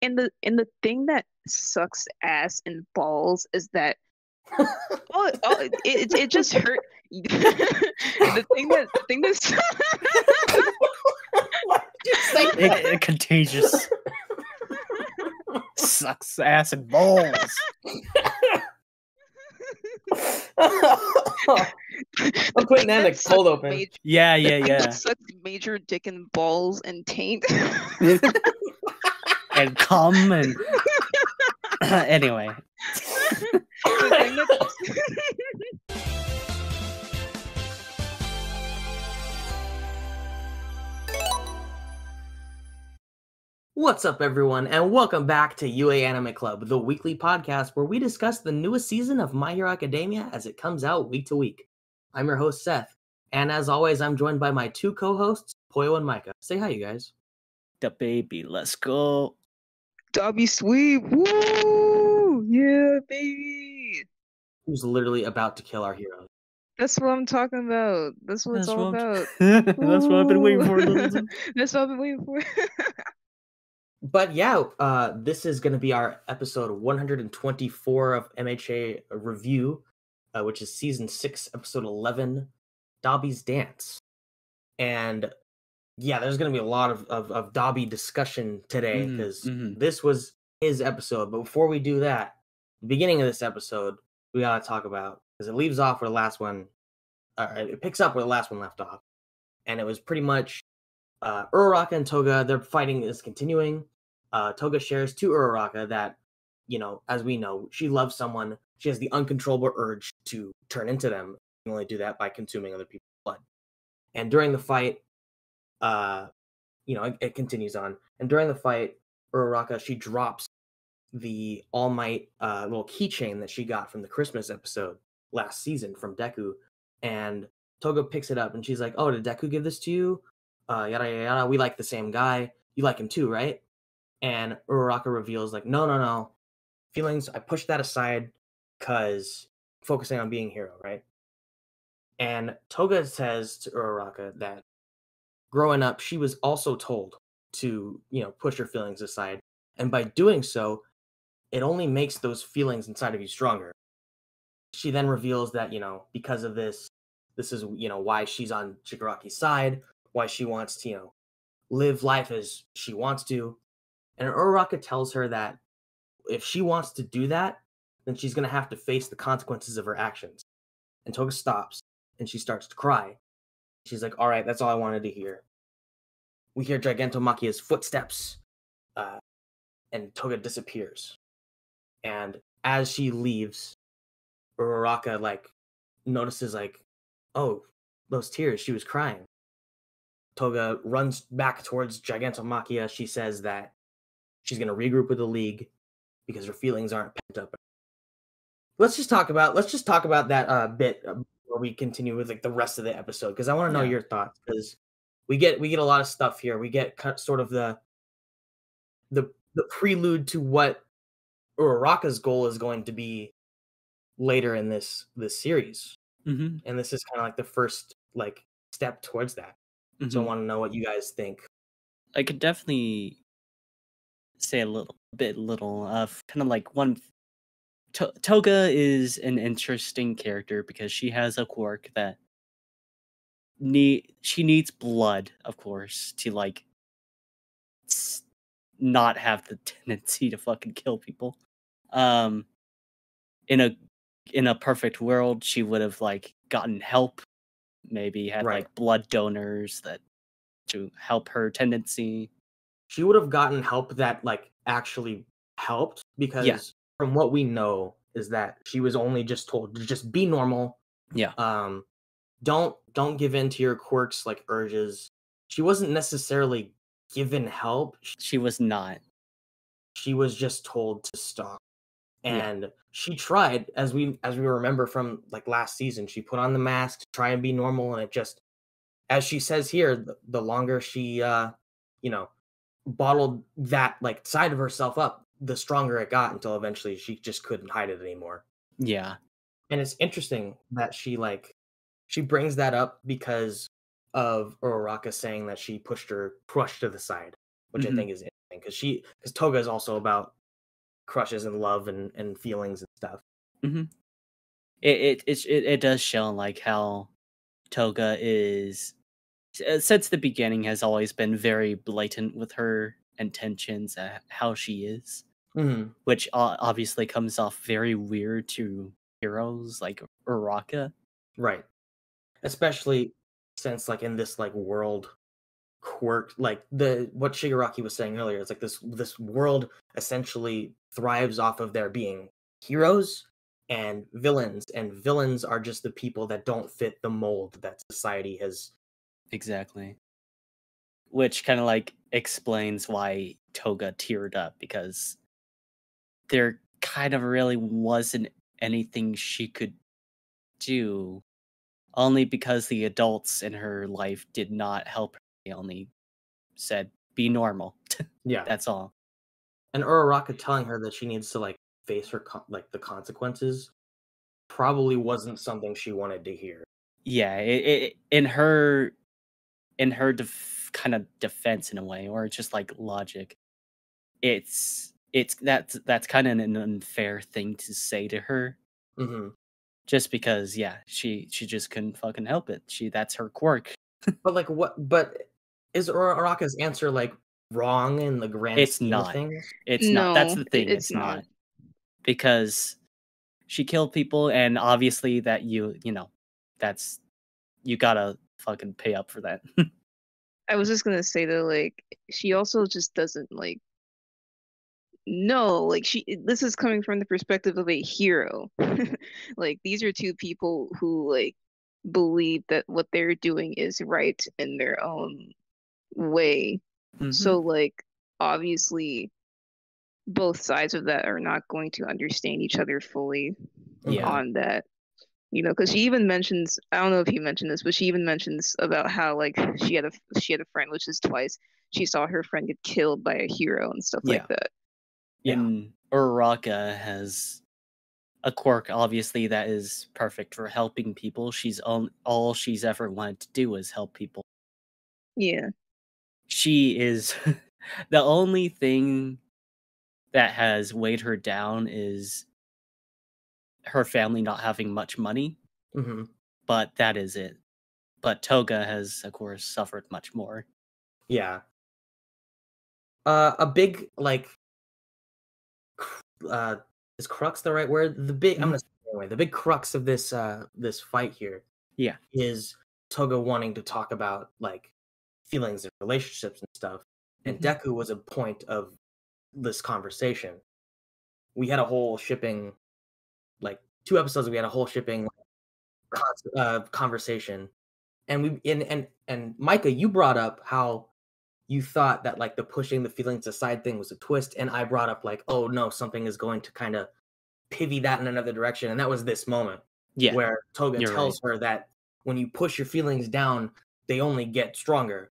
And the thing that sucks ass and balls is that it just hurt. the thing that's Contagious. Sucks ass and balls. I'm putting that in the cold open. Yeah. That sucks major dick and balls and taint. And cum and anyway. The thing that's What's up, everyone, and welcome back to UA Anime Club, the weekly podcast where we discuss the newest season of My Hero Academia as it comes out week to week. I'm your host, Seth, and as always, I'm joined by my two co-hosts, Poyo and Micah. Say hi, you guys. The baby, let's go. Dabi sweep. Woo! Yeah, baby. Who's literally about to kill our hero. That's what I'm talking about. That's what it's all about. That's what I've been waiting for. That's what I've been waiting for. But yeah, this is going to be our episode 124 of MHA Review, which is season 6, episode 11, Dabi's Dance. And yeah, there's going to be a lot of Dabi discussion today because this was his episode. But before we do that, the beginning of this episode, we got to talk about, because it leaves off where the last one, it picks up where the last one left off. And it was pretty much Uraraka and Toga, their fighting is continuing. Toga shares to Uraraka that, as we know, she loves someone. She has the uncontrollable urge to turn into them. You can only do that by consuming other people's blood. And during the fight, it continues on. And during the fight, Uraraka, she drops the All Might little keychain that she got from the Christmas episode last season from Deku. And Toga picks it up and she's like, "Oh, did Deku give this to you? Yada, yada, yada. We like the same guy. You like him too, right?" And Uraraka reveals, like, no. Feelings, I pushed that aside because focusing on being a hero, right? And Toga says to Uraraka that growing up, she was also told to, push her feelings aside. And by doing so, it only makes those feelings inside of you stronger. She then reveals that, because of this is, why she's on Chigaraki's side, why she wants to, live life as she wants to. And Uraraka tells her that if she wants to do that, then she's going to have to face the consequences of her actions. And Toga stops, and she starts to cry. She's like, "All right, that's all I wanted to hear." We hear Gigantomachia's footsteps, and Toga disappears. And as she leaves, Uraraka, notices, oh, those tears, she was crying. Toga runs back towards Gigantomachia. She says that she's going to regroup with the League because her feelings aren't pent up. Let's just talk about that bit where we continue with the rest of the episode, because I want to know your thoughts, because we get a lot of stuff here. We get sort of the prelude to what Uraraka's goal is going to be later in this series, and this is kind of the first step towards that. So I want to know what you guys think. I could definitely say a little of kind of one. Toga is an interesting character because she has a quirk that she needs blood, of course, to not have the tendency to fucking kill people. In a perfect world, she would have gotten help, maybe had blood donors to help her tendency. She would have gotten help that actually helped, because from what we know is that she was only just told to just be normal. Don't give in to your quirks urges. She wasn't necessarily given help. She was not. She was just told to stop. And she tried, as we remember from last season, she put on the mask to try and be normal, and it just, as she says here, the longer she bottled that side of herself up, the stronger it got, until eventually she just couldn't hide it anymore. Yeah. And it's interesting that she brings that up because of Uraraka saying that she pushed her to the side, which I think is interesting. because Toga is also about crushes and love and feelings and stuff. hmm it does show like how Toga is since the beginning has always been very blatant with her intentions, how she is, Hmm. which obviously comes off very weird to heroes like Uraka. Right. Especially since like in this like world quirk, like the what Shigaraki was saying earlier, it's like this world essentially thrives off of there being heroes and villains are just the people that don't fit the mold that society has. Exactly. Which kind of like explains why Toga teared up, because there kind of really wasn't anything she could do, only because the adults in her life did not help her. They only said, be normal. Yeah. That's all. And Uraraka telling her that she needs to like face her like the consequences probably wasn't something she wanted to hear. Yeah, in her kind of defense in a way, or just like logic, that's kind of an unfair thing to say to her, Hmm. just because she just couldn't fucking help it. That's her quirk. But like what? But is Uraraka's answer like wrong in the grand It's scheme of not. things? It's not. That's No, the thing. it's It's not. not, because she killed people, and obviously that that's you gotta fucking pay up for that. I was just gonna say that like she also just doesn't like no, like this is coming from the perspective of a hero. Like these are two people who like believe that what they're doing is right in their own way. hmm So like obviously both sides of that are not going to understand each other fully Mhm. Yeah. on that. Because she even mentions, I don't know if you mentioned this, but she even mentions about how like she had a friend, which is twice. She saw her friend get killed by a hero and stuff like Yeah. that. Yeah. And Uraraka has a quirk, obviously, that is perfect for helping people. All she's ever wanted to do is help people. Yeah. She is the only thing that has weighed her down is her family not having much money, Hmm. but that is it. But Toga has, of course, suffered much more. Yeah. A big like uh is crux the right word? The big I'm Mhm. gonna say it anyway. The big crux of this fight here Yeah. is Toga wanting to talk about like feelings and relationships and stuff. And Mhm. Deku was a point of this conversation. We had a whole shipping like 2 episodes. We had a whole shipping conversation, and and Micah, you brought up how you thought that like the pushing the feelings aside thing was a twist, and I brought up like, oh no, something is going to kind of pivot that in another direction, and that was this moment Yeah, where Toga you're right. tells her that when you push your feelings down, they only get stronger.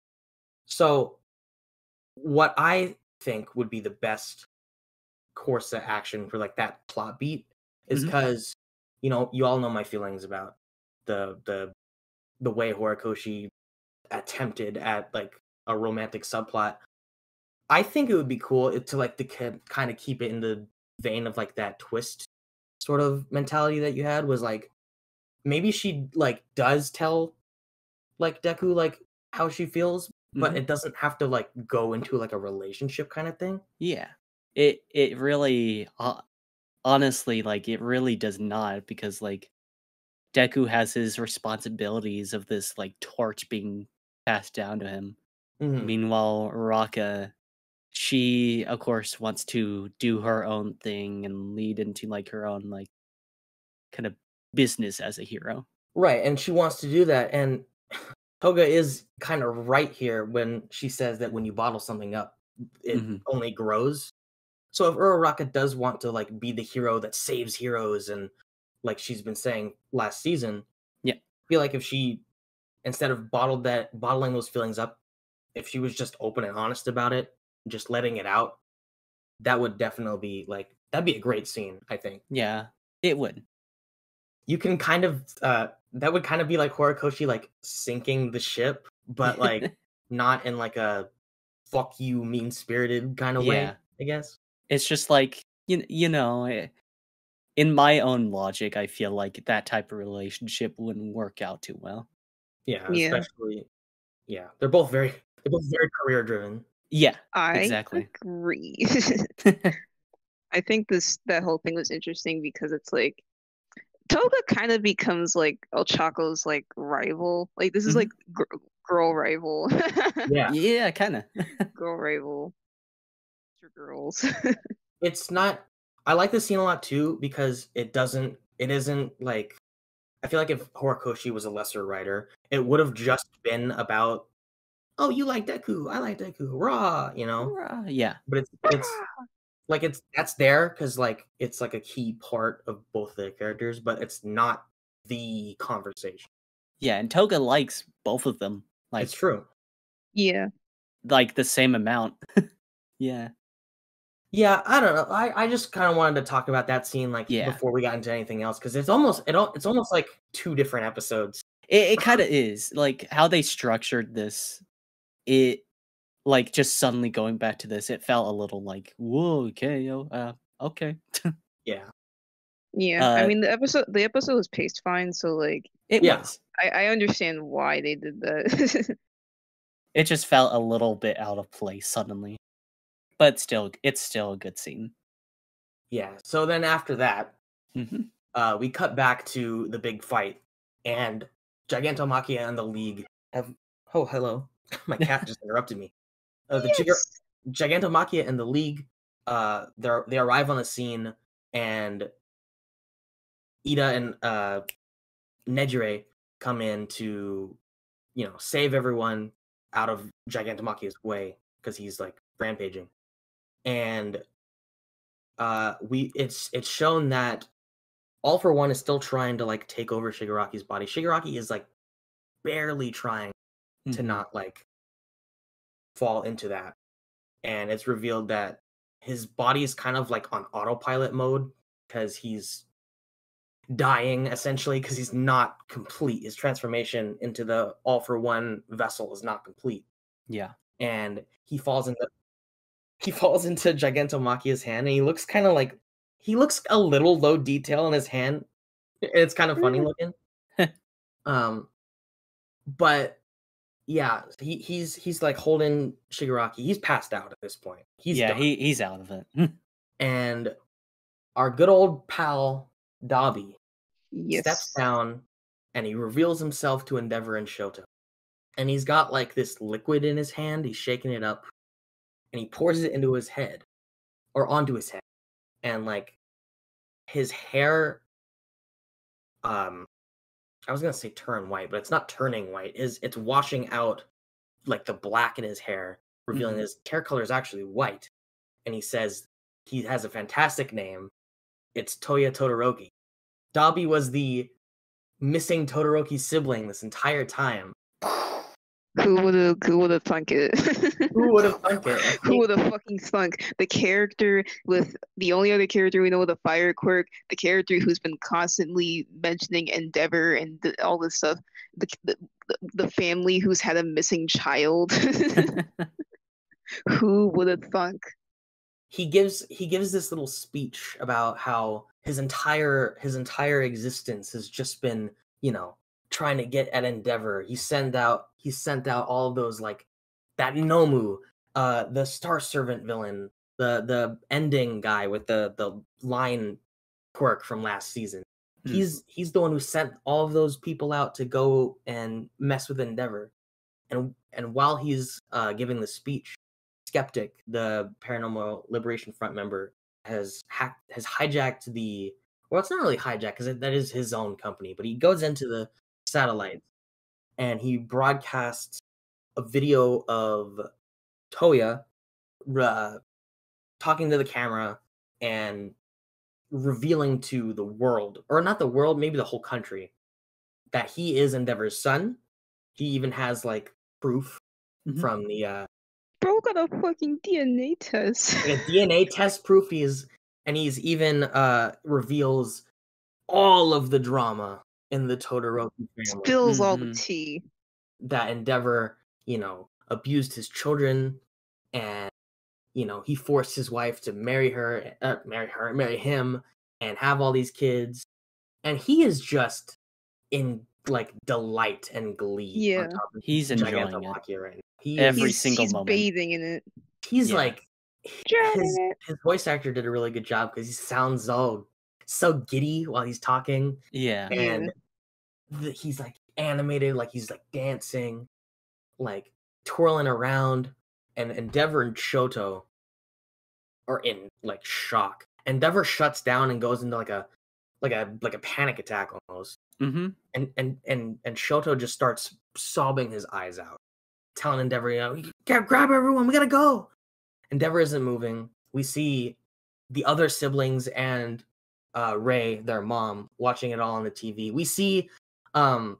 So, what I think would be the best course of action for like that plot beat is Mhm. because you all know my feelings about the the the way Horikoshi attempted at like a romantic subplot. I think it would be cool to like to kind of keep it in the vein of like that twist sort of mentality that you had was like maybe she like does tell like Deku like how she feels, but Mhm. it doesn't have to like go into like a relationship kind of thing. Yeah. It really honestly, like, it really does not, because like Deku has his responsibilities of this like torch being passed down to him. Hmm. Meanwhile, Raka, she of course wants to do her own thing and lead into like her own like kind of business as a hero. Right, and she wants to do that, and Toga is kind of right here when she says that when you bottle something up, it Mhm. only grows. So if Uraraka does want to like be the hero that saves heroes, and like she's been saying last season, Yeah. I feel like if she instead of bottling those feelings up, if she was just open and honest about it, just letting it out, that would definitely be like that'd be a great scene. I think Yeah. It would. you can kind of that would kind of be like Horikoshi like sinking the ship, but like not in like a fuck you, mean-spirited kind of way, I guess. It's just like, you know, in my own logic, I feel like that type of relationship wouldn't work out too well. Yeah, Yeah. especially they're both very career driven. Yeah, I exactly. agree. I think that whole thing was interesting because it's like Toga kind of becomes like El Chaco's like rival. Like this is like girl rival. Yeah. Yeah, kind of. Girl rival. For girls. It's not. I like this scene a lot too because it isn't like. I feel like if Horikoshi was a lesser writer, it would have just been about, oh, you like Deku, I like Deku, rah, you know. Yeah. But it's like that's there because like it's like a key part of both the characters, but it's not the conversation. Yeah, and Toga likes both of them. Like, it's true. Yeah. Like the same amount. Yeah. Yeah, I don't know. I just kind of wanted to talk about that scene like before we got into anything else because it's almost like two different episodes. It kind of is like how they structured this. It like just suddenly going back to this. It felt a little like, whoa, okay, okay. Yeah. Yeah, I mean the episode was paced fine, so like it was. I understand why they did that. It just felt a little bit out of place suddenly. But still, it's still a good scene. Yeah. So then after that, we cut back to the big fight, and Gigantomachia and the League have. Oh, hello! My cat just interrupted me. Gigantomachia and the League, they arrive on the scene, and Ida and Nejire come in to, save everyone out of Gigantomachia's way because he's like rampaging. And it's shown that All for One is still trying to like take over Shigaraki's body. Shigaraki is like barely trying to not like fall into that. And it's revealed that his body is kind of like on autopilot mode because he's dying essentially because he's not complete. His transformation into the All for One vessel is not complete. Yeah. And he falls into Gigantomachia's hand, and he looks a little low detail in his hand. It's kind of funny looking. But yeah, he's like holding Shigaraki. He's passed out at this point. He's out of it. And our good old pal Dabi steps down, and he reveals himself to Endeavor and Shoto. And he's got like this liquid in his hand. He's shaking it up, and he pours it into his head, or onto his head, and like his hair. I was gonna say turn white, but it's not turning white. It's washing out like the black in his hair, revealing his hair color is actually white. And he says he has a fantastic name. It's Toya Todoroki. Dabi was the missing Todoroki sibling this entire time. Who would have thunk it? Who would have thunk it? Who would have fucking thunk? The character with the only other character we know with a fire quirk, the character who's been constantly mentioning Endeavor and all this stuff, the family who's had a missing child. Who would have thunk? He gives this little speech about how his entire existence has just been, trying to get at Endeavor. He sent out all of those, like that Nomu, the Star Servant villain, the ending guy with the line quirk from last season. He's the one who sent all of those people out to go and mess with Endeavor. And while he's giving the speech, Skeptic, the Paranormal Liberation Front member, has hijacked the. Well, it's not really hijacked because that is his own company, but he goes into the satellites and he broadcasts a video of Toya talking to the camera and revealing to the world, or not the world, maybe the whole country, that he is Endeavor's son. He even has like proof from the bro got a fucking DNA test. Like a DNA test proof. He's even reveals all of the drama in the Todoroki family. Spills all the tea. That Endeavor, abused his children, and he forced his wife to marry him, and have all these kids, and he is just in like delight and glee on Yeah. top of He's enjoying it. Gigantomachia right now. He Every is, single he's moment. bathing in it. he's Yeah. like his voice actor did a really good job because he sounds so giddy while he's talking, Yeah. and he's like animated, like he's like dancing, like twirling around, and Endeavor and Shoto are in like shock. Endeavor shuts down and goes into like a panic attack almost. Mm-hmm. And Shoto just starts sobbing his eyes out, telling Endeavor, you gotta grab everyone, we gotta go. Endeavor isn't moving. We see the other siblings and Ray, their mom, watching it all on the TV. We see the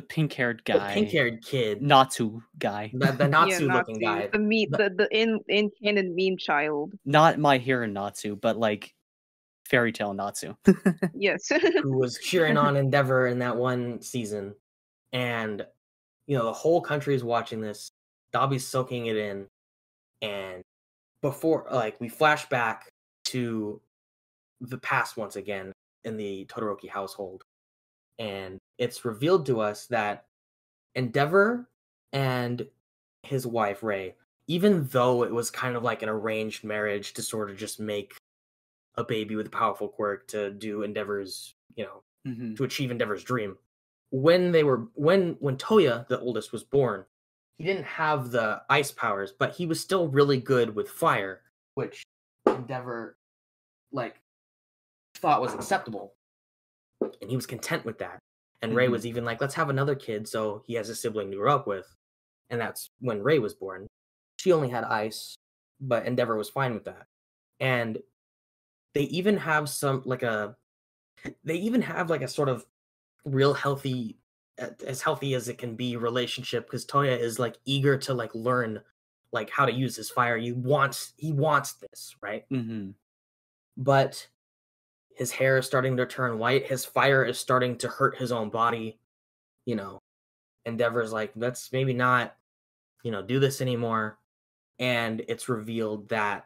pink-haired guy. The pink-haired kid. Natsu guy. The Natsu looking guy. The in canon meme child. Not My Hero Natsu, but like Fairy Tale Natsu. Yes. Who was cheering on Endeavor in that one season. And the whole country is watching this. Dabi's soaking it in. And before we flash back to the past once again in the Todoroki household. And it's revealed to us that Endeavor and his wife, Ray, even though it was kind of like an arranged marriage to sort of just make a baby with a powerful quirk to do Endeavor's, to achieve Endeavor's dream. When Toya, the oldest, was born, he didn't have the ice powers, but he was still really good with fire, which Endeavor, thought was acceptable. And he was content with that. And Ray was even like, let's have another kid so he has a sibling to grow up with. And that's when Ray was born. She only had ice, but Endeavor was fine with that. And they even have a sort of real healthy, as healthy as it can be, relationship, because Toya is like eager to like learn like how to use his fire. He wants this, right? Mm-hmm. But his hair is starting to turn white. His fire is starting to hurt his own body. Endeavor's like, let's maybe not, do this anymore. And it's revealed that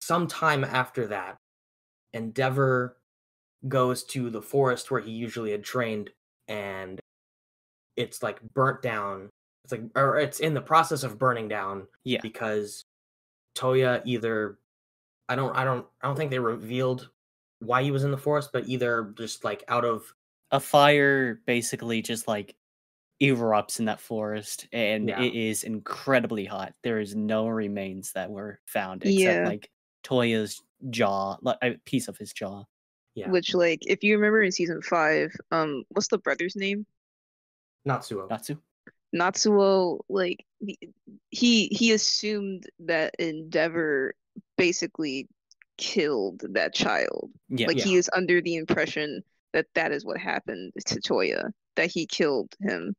sometime after that, Endeavor goes to the forest where he usually had trained, and it's like burnt down. It's in the process of burning down. Yeah. Because Toya either, I don't think they revealed why he was in the forest, but either just like out of a fire basically just like erupts in that forest, and it is incredibly hot. There is no remains that were found except like Toya's jaw, like a piece of his jaw. Yeah. Which, like, if you remember in season 5, what's the brother's name? Natsuo, like, he assumed that Endeavor basically killed that child. He is under the impression that is what happened to Toya, that he killed him.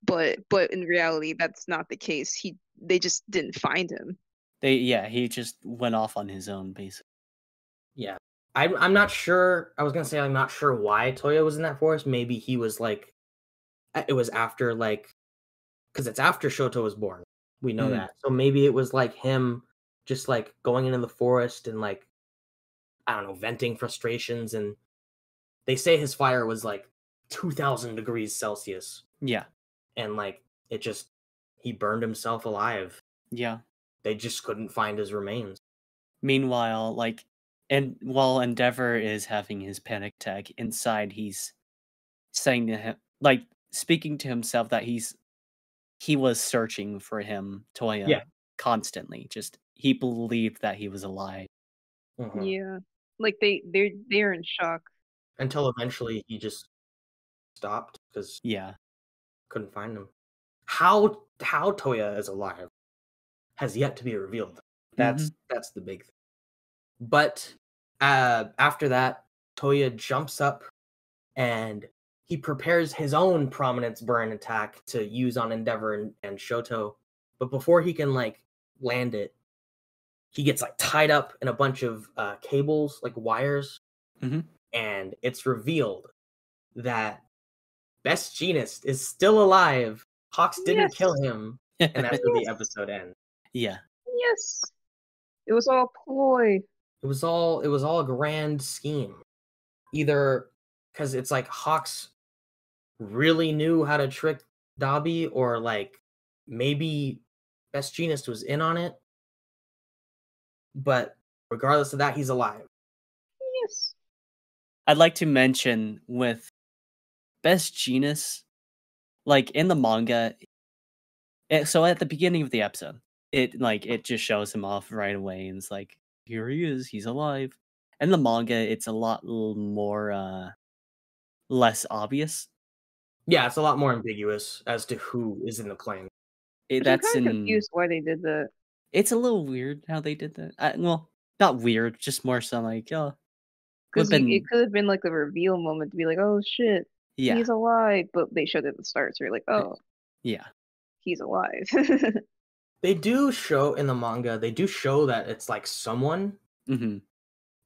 But in reality, that's not the case. They just didn't find him. He just went off on his own, basically. Yeah. I'm not sure. I was gonna say I'm not sure why Toya was in that forest. Maybe he was like, it was after because it's after Shoto was born. We know that. So maybe it was like him just like going into the forest and like, I don't know, venting frustrations. And they say his fire was like 2,000 degrees Celsius. Yeah. And like he burned himself alive. Yeah. They just couldn't find his remains. Meanwhile, while Endeavor is having his panic attack, inside he's saying to him, like speaking to himself, that he was searching for him, Toya, constantly. Just he believed that he was alive. Mm-hmm. Yeah, like they're in shock until eventually he just stopped because couldn't find him. How Toya is alive has yet to be revealed. That's the big thing. But after that, Toya jumps up and he prepares his own prominence burn attack to use on Endeavor and Shoto. But before he can like land it, he gets like tied up in a bunch of cables, like wires. And it's revealed that Best Jeanist is still alive. Hawks didn't kill him. and that's where the Yes. episode ends. Yeah. Yes. It was all ploy. It was all a grand scheme. Either because it's like Hawks really knew how to trick Dabi, or like maybe Best Jeanist was in on it. But regardless of that, he's alive. Yes. I'd like to mention with Best Jeanist, like in the manga, so at the beginning of the episode, it just shows him off right away, and it's like, here he is, he's alive. In the manga, it's a lot more less obvious. Yeah, it's a lot more ambiguous as to who is in the plane. I'm That's kind of in. confused why they did that. It's a little weird how they did that. Well, not weird, just more so like, oh, Because it could have been like a reveal moment to be like, oh shit, yeah, he's alive. But they showed it at the start, so you're like, oh, yeah. he's alive. They do show in the manga, they do show that it's like someone. Mm-hmm.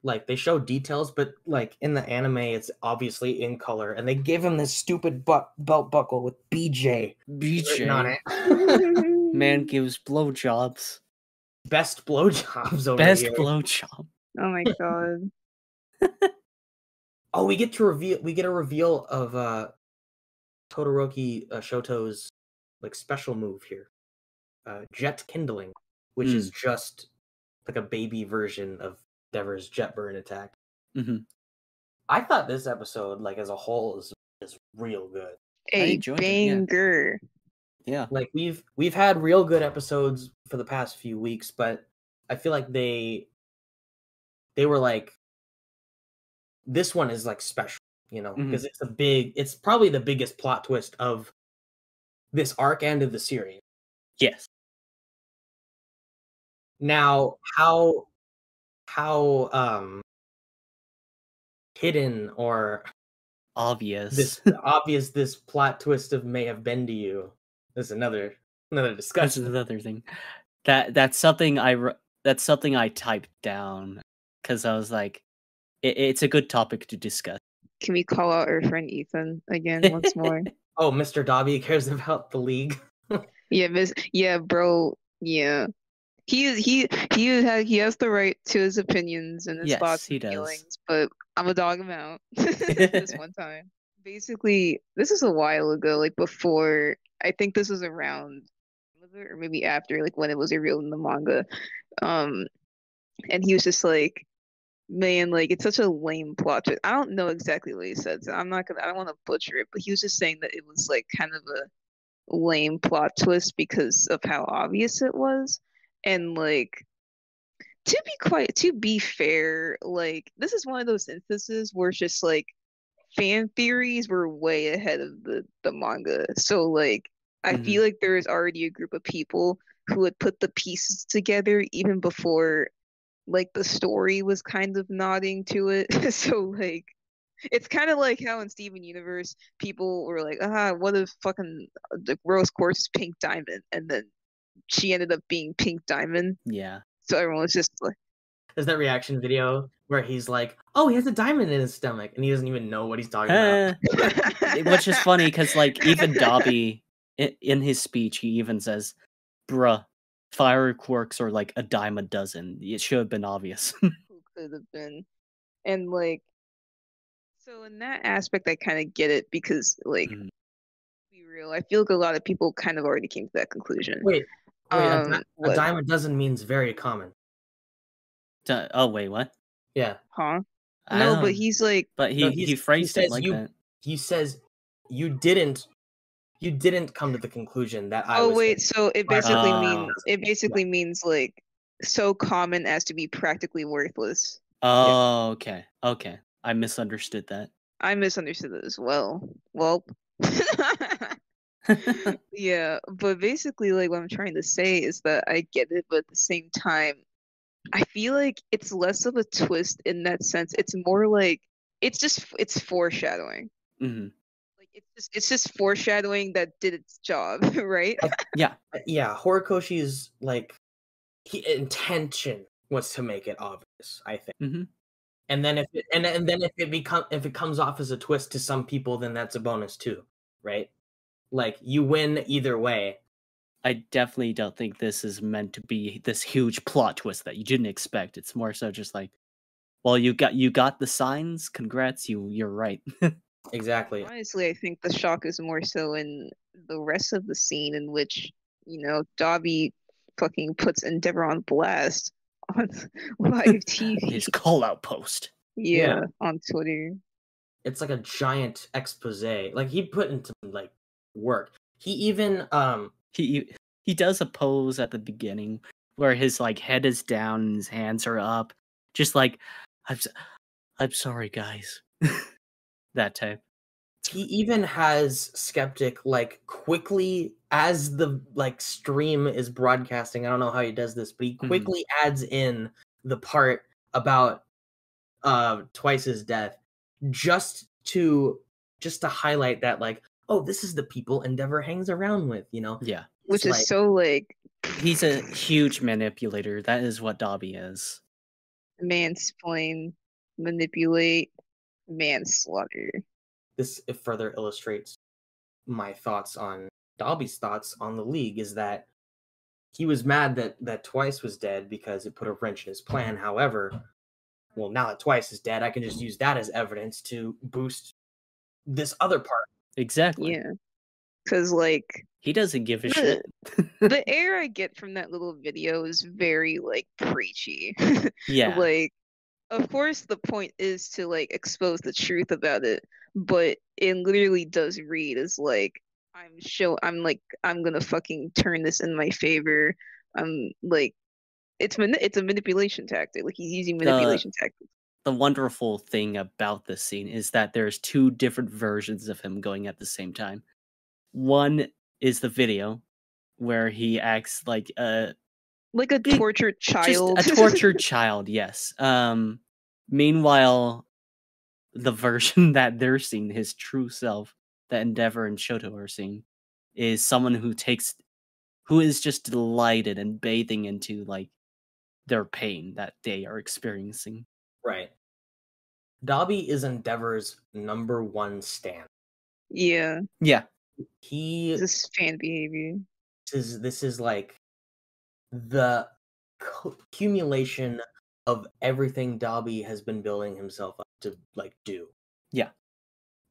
Like they show details, but like in the anime, it's obviously in color, and they give him this stupid belt buckle with BJ written on BJ, it. man gives blowjobs. Best blowjobs over Best here. blowjob. Oh my god. Oh, we get a reveal of Todoroki Shoto's like special move here. Jet kindling, which is just like a baby version of Dever's jet burn attack. Mm-hmm. I thought this episode, like as a whole, is real good. A enjoyed it, banger. Yeah. Like we've had real good episodes for the past few weeks, but I feel like they were like, this one is like special, you know, because it's probably the biggest plot twist of this arc and of the series. Yes. Now, how hidden or Obvious. this plot twist may have been to you is another That's discussion. another thing. That's something I typed down because I was like, it's a good topic to discuss. Can we call out our friend Ethan again once more? Oh, Mr. Dabi cares about the league. Yeah, bro. Yeah. He has the right to his opinions and his Yes, thoughts he and does. feelings, but I'm a dog him out this one time. Basically, this is a while ago, like before, I think this was around, or maybe after, like when it was revealed in the manga. And he was just like, man, like it's such a lame plot twist. I don't know exactly what he said, so I don't want to butcher it, but he was just saying that it was like kind of a lame plot twist because of how obvious it was. And like to be fair, like this is one of those instances where it's just like fan theories were way ahead of the manga. So like I feel like there is already a group of people who had put the pieces together even before like the story was kind of nodding to it. So like it's kind of like how in Steven Universe people were like, what if fucking the Rose Quartz is Pink Diamond, and then she ended up being Pink Diamond. Yeah. So everyone was just like, there's that reaction video where he's like, oh, he has a diamond in his stomach, and he doesn't even know what he's talking about. Which is funny because like even Dabi in his speech he even says, bruh, fireworks are like a dime a dozen. It should have been obvious. Who could have been? And like, so in that aspect I kind of get it because like, to be real, I feel like a lot of people kind of already came to that conclusion. Wait, a dime a dozen means very common. Oh wait, what? Yeah. Huh? No, but he's like, but he phrased it like that. He says you didn't come to the conclusion that I oh was wait, so it basically Yeah. means like so common as to be practically worthless. Oh, okay. I misunderstood that. I misunderstood it as well. Well, yeah, but basically, like what I'm trying to say is that I get it, but at the same time, I feel like it's less of a twist in that sense. It's more like it's foreshadowing. Like it's just foreshadowing that did its job, right? Yeah. Horikoshi's like intention was to make it obvious, I think. And then if it comes off as a twist to some people, then that's a bonus too, right? Like you win either way. I definitely don't think this is meant to be this huge plot twist that you didn't expect. It's more so just like, well, you got the signs. Congrats, you're right. Exactly. Honestly, I think the shock is more so in the rest of the scene in which, Dabi fucking puts Endeavor on blast on live TV. His call out post. Yeah, on Twitter. It's like a giant expose. Like he put into like work. He even he does a pose at the beginning where his like head is down and his hands are up, just like I'm sorry, guys. That type. He even has Skeptic like quickly as the like stream is broadcasting. I don't know how he does this, but he quickly adds in the part about Twice's death just to highlight that like, oh, this is the people Endeavor hangs around with, Yeah. Which is so like he's a huge manipulator. That is what Dabi is. Mansplain, manipulate, manslaughter. This further illustrates my thoughts on Dabi's thoughts on the League is that he was mad that Twice was dead because it put a wrench in his plan. However, well, now that Twice is dead, I can just use that as evidence to boost this other part. Exactly. Yeah. Because, like... He doesn't give a shit. The air I get from that little video is very, like, preachy. Yeah. Like, of course the point is to, like, expose the truth about it, but it literally does read as, like, I'm gonna fucking turn this in my favor. Like, it's a manipulation tactic. Like, he's using manipulation tactics. The wonderful thing about this scene is that there's two different versions of him going at the same time. One is the video where he acts like a tortured child. Just a tortured child, yes. Meanwhile, the version that they're seeing, his true self, that Endeavor and Shoto are seeing, is someone who is just delighted and bathing into like their pain that they are experiencing. Right. Dabi is Endeavor's #1 stan. Yeah. Yeah. This is fan behavior. This is like the accumulation of everything Dabi has been building himself up to like do. Yeah.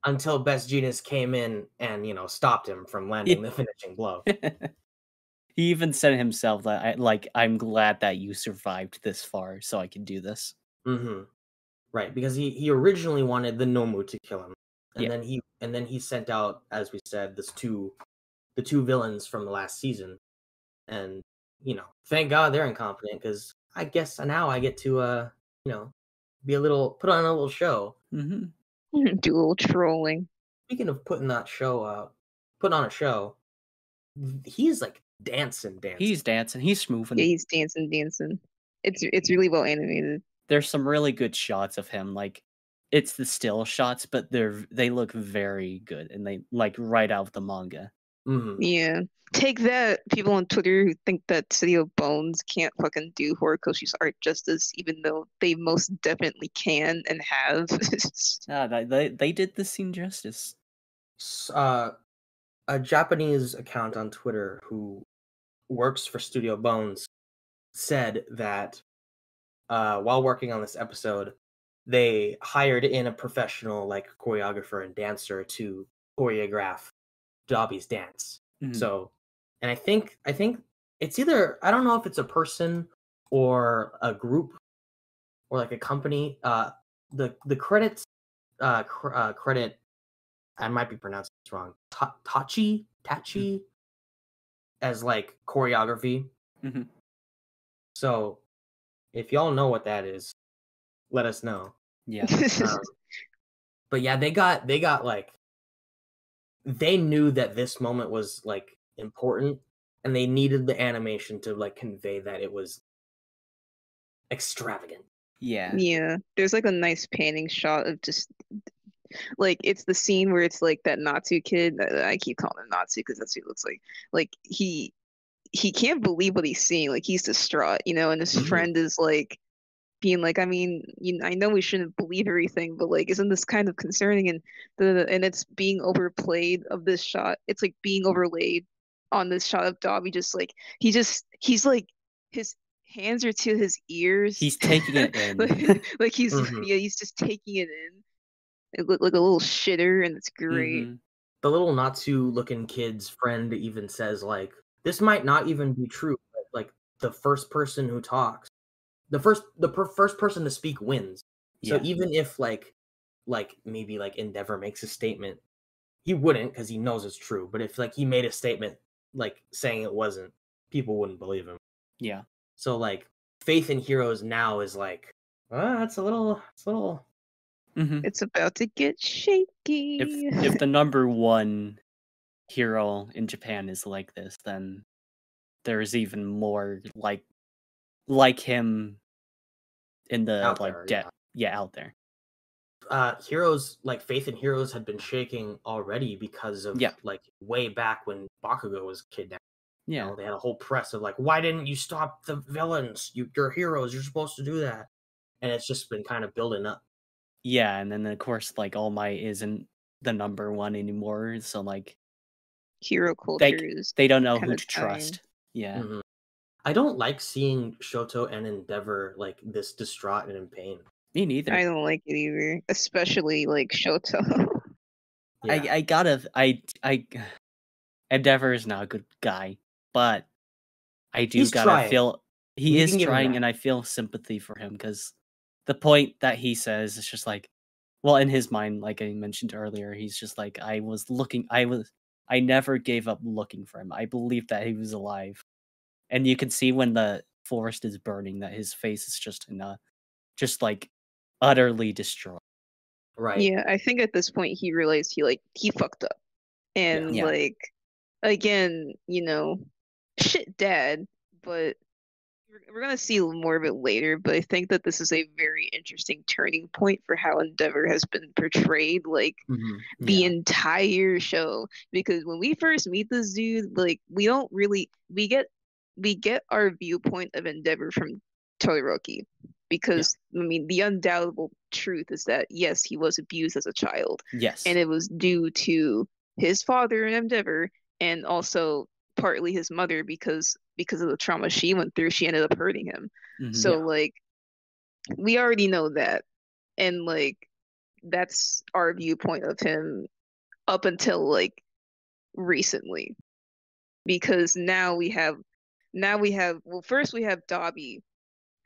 Until Best Genius came in and stopped him from landing the finishing blow. He even said himself that I'm glad that you survived this far so I can do this. Mm-hmm. Right, because he originally wanted the Nomu to kill him. And then he sent out, as we said, the two villains from the last season. And thank God they're incompetent, because I guess now I get to be put on a little show. Mm-hmm. Do a little trolling. Speaking of putting on a show, he's like dancing. He's dancing. He's moving. Yeah, he's dancing. It's really well animated. There's some really good shots of him. Like, it's the still shots, but they look very good, and they like right out of the manga. Mm-hmm. Yeah. Take that, people on Twitter who think that City of Bones can't fucking do Horikoshi's art justice, even though they most definitely can and have. They did this scene justice. A Japanese account on Twitter who works for Studio Bones said that while working on this episode, they hired in a professional like choreographer and dancer to choreograph Dabi's dance. Mm-hmm. So, and I think it's either, I don't know if it's a person or a group or like a company. The credits credit, I might be pronouncing this wrong, Tachi as like choreography. Mm-hmm. So if y'all know what that is, let us know. Yeah. But yeah, they got like, they knew that this moment was like important, and they needed the animation to like convey that it was extravagant. Yeah. Yeah. There's like a nice panning shot of just like, it's the scene where it's like that Natsu kid. I keep calling him Natsu because that's what he looks like. Like he can't believe what he's seeing. Like he's distraught, and his friend is like being like, I mean, I know we shouldn't believe everything, but like, isn't this kind of concerning? And it's being overplayed of this shot. It's like being overlaid on this shot of Dabi just like he's like his hands are to his ears. He's taking it in. like he's Mhm. he's just taking it in. It looked like a little shitter, and it's great. Mhm. The little Natsu looking kid's friend even says like, this might not even be true, but like the first person who talks, first person to speak wins. So Yeah. even if like maybe like Endeavor makes a statement, he wouldn't because he knows it's true. But if like he made a statement like saying it wasn't, people wouldn't believe him. Yeah. So like faith in heroes now is like, it's a little. Mhm. It's about to get shaky. If the number one hero in Japan is like this, then there's even more like him in the Out like there, yeah. out there. Heroes like faith in heroes had been shaking already because of like way back when Bakugo was kidnapped. Yeah. You know, they had a whole press of like, why didn't you stop the villains? You're heroes. You're supposed to do that. And it's just been kind of building up. Yeah, and then of course like All Might isn't the number one anymore, so like Hero culture is they don't know kind who of to dying. trust. Yeah. Mhm. I don't like seeing Shoto and Endeavor like this distraught and in pain. Me neither. I don't like it either, especially like Shoto. I gotta Endeavor is not a good guy, but I do He's gotta trying. feel he We is can give him trying, that. and I feel sympathy for him because the point that he says is just like, well, in his mind, like I mentioned earlier, he's just like, I never gave up looking for him. I believed that he was alive, and you can see when the forest is burning that his face is just like utterly destroyed. Right. Yeah, I think at this point he realized he fucked up. And Yeah. like again, shit dad, but we're gonna see more of it later, but I think that this is a very interesting turning point for how Endeavor has been portrayed like the Yeah. entire show. Because when we first meet this dude, like we don't really we get our viewpoint of Endeavor from Todoroki. Because I mean the undoubtable truth is that yes, he was abused as a child. Yes. And it was due to his father in Endeavor and also partly his mother because of the trauma she went through, she ended up hurting him. So like we already know that. And like that's our viewpoint of him up until like recently. Because now we have well first we have Dabi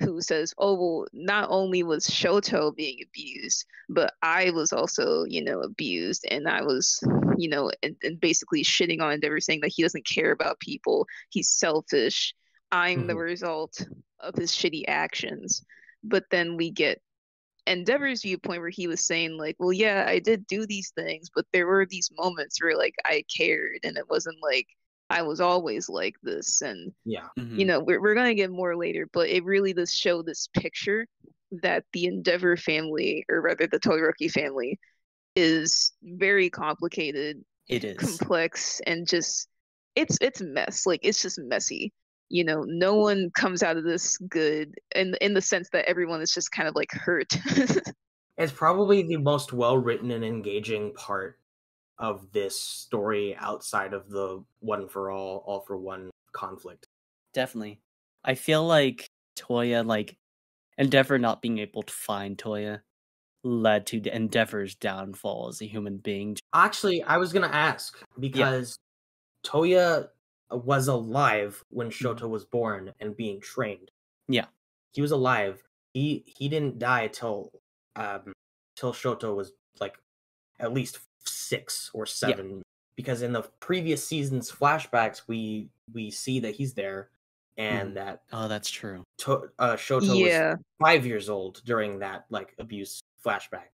who says, oh, well, not only was Shoto being abused, but I was also, abused. And I was, and basically shitting on Endeavor, saying that he doesn't care about people. He's selfish. I'm the result of his shitty actions. But then we get Endeavor's viewpoint where he was saying, like, well, yeah, I did do these things, but there were these moments where, like, I cared and it wasn't like I was always like this. And we're gonna get more later, but it really does show this picture that the Endeavor family, or rather the Todoroki family, is very complicated. It is complex and just it's mess. Like it's just messy. No one comes out of this good in the sense that everyone is just kind of like hurt. It's probably the most well written and engaging part of this story outside of the one for all for one conflict. Definitely. I feel like Toya, like Endeavor not being able to find Toya led to Endeavor's downfall as a human being. Actually, I was gonna ask because Toya was alive when Shoto was born and being trained. Yeah. He was alive. He didn't die till Shoto was like at least 6 or 7 because in the previous season's flashbacks we see that he's there and that that's true. Shoto was 5 years old during that like abuse flashback.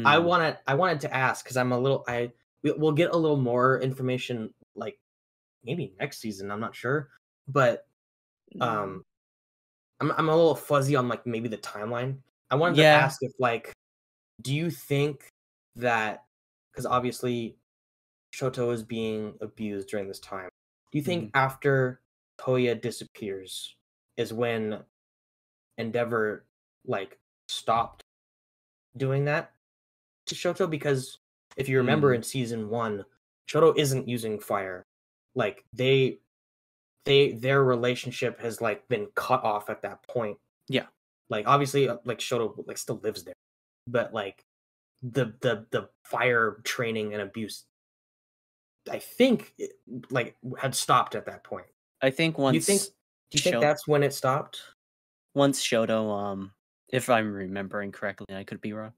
I wanted to ask cuz we'll get a little more information like maybe next season, I'm not sure, but I'm a little fuzzy on like maybe the timeline. I wanted to ask if like do you think that because obviously Shoto is being abused during this time. Do you think after Toya disappears is when Endeavor like stopped doing that to Shoto? Because if you remember in season 1, Shoto isn't using fire like their relationship has like been cut off at that point. Yeah. Like obviously like Shoto like still lives there, but like the fire training and abuse, I think like had stopped at that point. I think Do you think that's when it stopped? Once Shoto, if I'm remembering correctly, I could be wrong.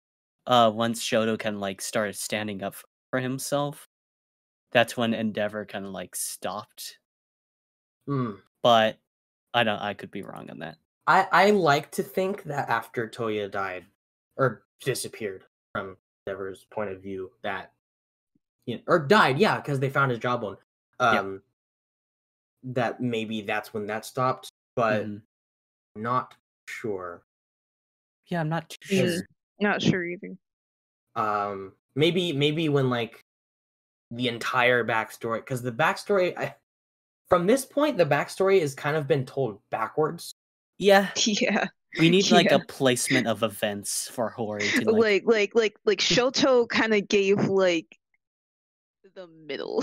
Once Shoto kind of like started standing up for himself, that's when Endeavor kind of like stopped. But I could be wrong on that. I like to think that after Toya died or disappeared from Endeavor's point of view, that or died, yeah, because they found his jawbone. That maybe that's when that stopped, but I'm not sure. Yeah, I'm not too sure. Not sure either. Maybe when like the entire backstory, because the backstory from this point, the backstory has kind of been told backwards. Yeah. Yeah. We need like a placement of events for Hori to like Shoto kind of gave like the middle.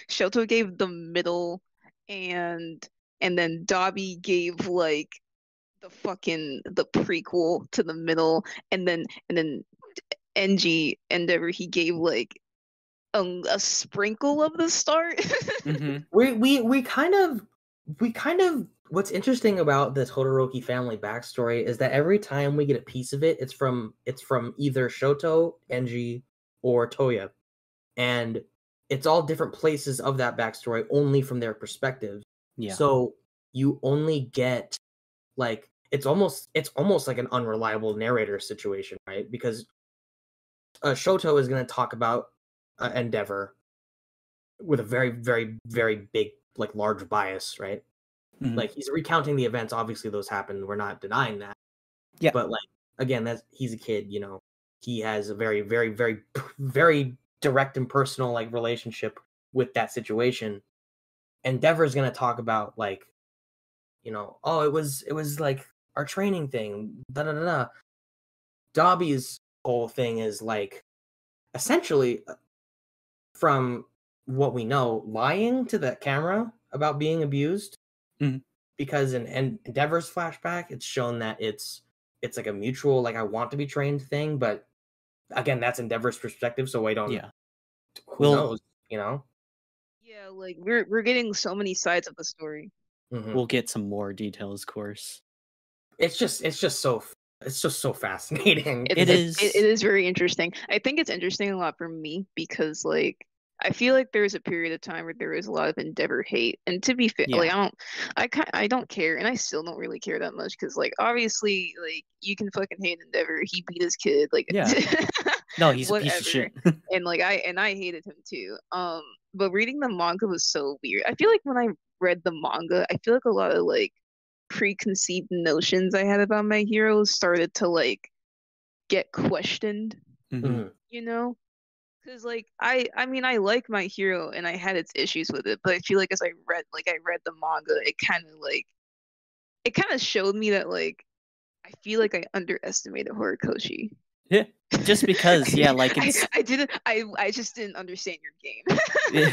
Shoto gave the middle, and then Dabi gave like the prequel to the middle, and then Endeavor, he gave like a sprinkle of the start. We kind of what's interesting about the Todoroki family backstory is that every time we get a piece of it, it's from either Shoto, Enji, or Toya, and it's all different places of that backstory only from their perspective. Yeah. So you only get like it's almost like an unreliable narrator situation, right? Because Shoto is going to talk about Endeavor with a very, very, very big, like large bias, right? Like he's recounting the events. Obviously, those happened. We're not denying that. Yeah. But like again, he's a kid. He has a very, very, very, very direct and personal like relationship with that situation. Endeavor is going to talk about like, oh, it was like our training thing. Da da da da. Dabi's whole thing is like essentially, from what we know, lying to the camera about being abused. Because in Endeavor's flashback, it's shown that it's like a mutual, like I want to be trained thing, but again, that's Endeavor's perspective, so I don't. Yeah. Who knows? Yeah, like we're getting so many sides of the story. We'll get some more details, of course. It's just so fascinating. It is very interesting. I think it's interesting a lot for me because like I feel like there was a period of time where there was a lot of Endeavor hate, and to be fair, like I don't care, and I still don't really care that much because like obviously like you can fucking hate Endeavor. He beat his kid, like no, he's a piece of shit. and like I hated him too. But reading the manga was so weird. I feel like when I read the manga, I feel like a lot of like preconceived notions I had about my heroes started to like get questioned. Because like I mean I like my hero and I had its issues with it, but I feel like as I read the manga, it kind of showed me that like I feel like I underestimated Horikoshi. Yeah, just because like it's I just didn't understand your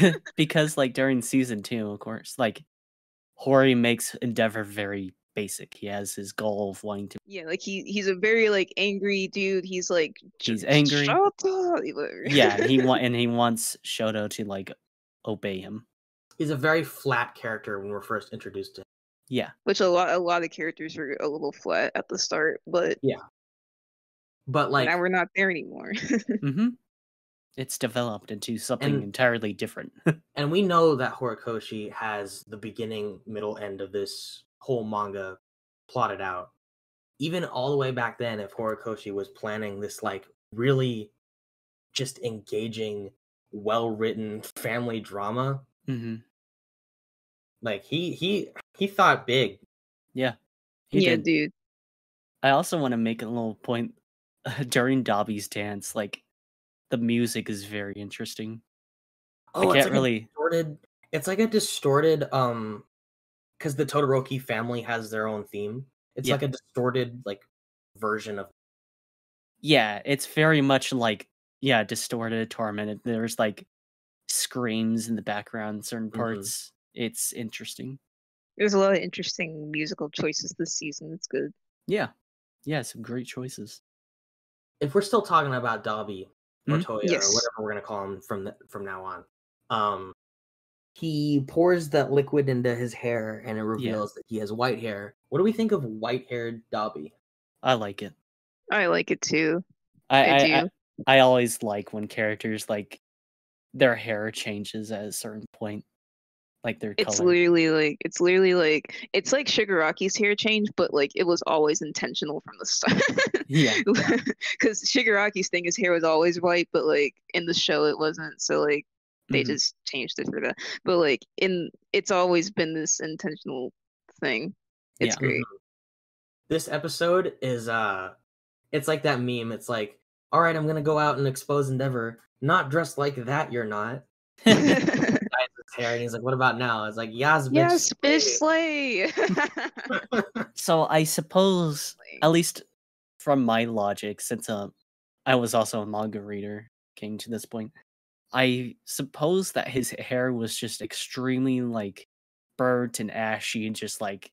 game. Because like during season 2, of course, like Hori makes Endeavor very basic. He has his goal of wanting to. Yeah, like he's a very like angry dude. He's like he's angry. Yeah, and he wants Shoto to like obey him. He's a very flat character when we're first introduced to him. Yeah, which a lot of characters were a little flat at the start, but but like now we're not there anymore. It's developed into something entirely different. And we know that Horikoshi has the beginning, middle, end of this whole manga plotted out. Even all the way back then, if Horikoshi was planning this like really just engaging, well-written family drama, like he thought big. Yeah, he did. Dude. I also want to make a little point during Dabi's dance, like the music is very interesting. Oh, it's like a distorted because the Todoroki family has their own theme. It's like a distorted like version of. Yeah, it's very much like distorted, tormented. There's like screams in the background, certain parts. It's interesting. There's a lot of interesting musical choices this season. It's good. Yeah. Yeah, some great choices. If we're still talking about Dabi or Toya Yes. or whatever we're gonna call him from now on, he pours that liquid into his hair and it reveals that he has white hair. What do we think of white-haired Dabi? I like it. I like it too. I do. I always like when characters like their hair changes at a certain point, like their It's color. literally like it's like Shigaraki's hair change, but like it was always intentional from the start. Yeah. Because Shigaraki's thing, his hair was always white, but like in the show it wasn't. So like they just changed it for that. But like it's always been this intentional thing. It's great. This episode is it's like that meme. It's like, all right, I'm gonna go out and expose Endeavor. Not dressed like that, you're not. Hair, and he's like, what about now? It's like, yes, bitch, slay. So I suppose, at least from my logic, since I was also a manga reader getting to this point, I suppose that his hair was just extremely like burnt and ashy, and just like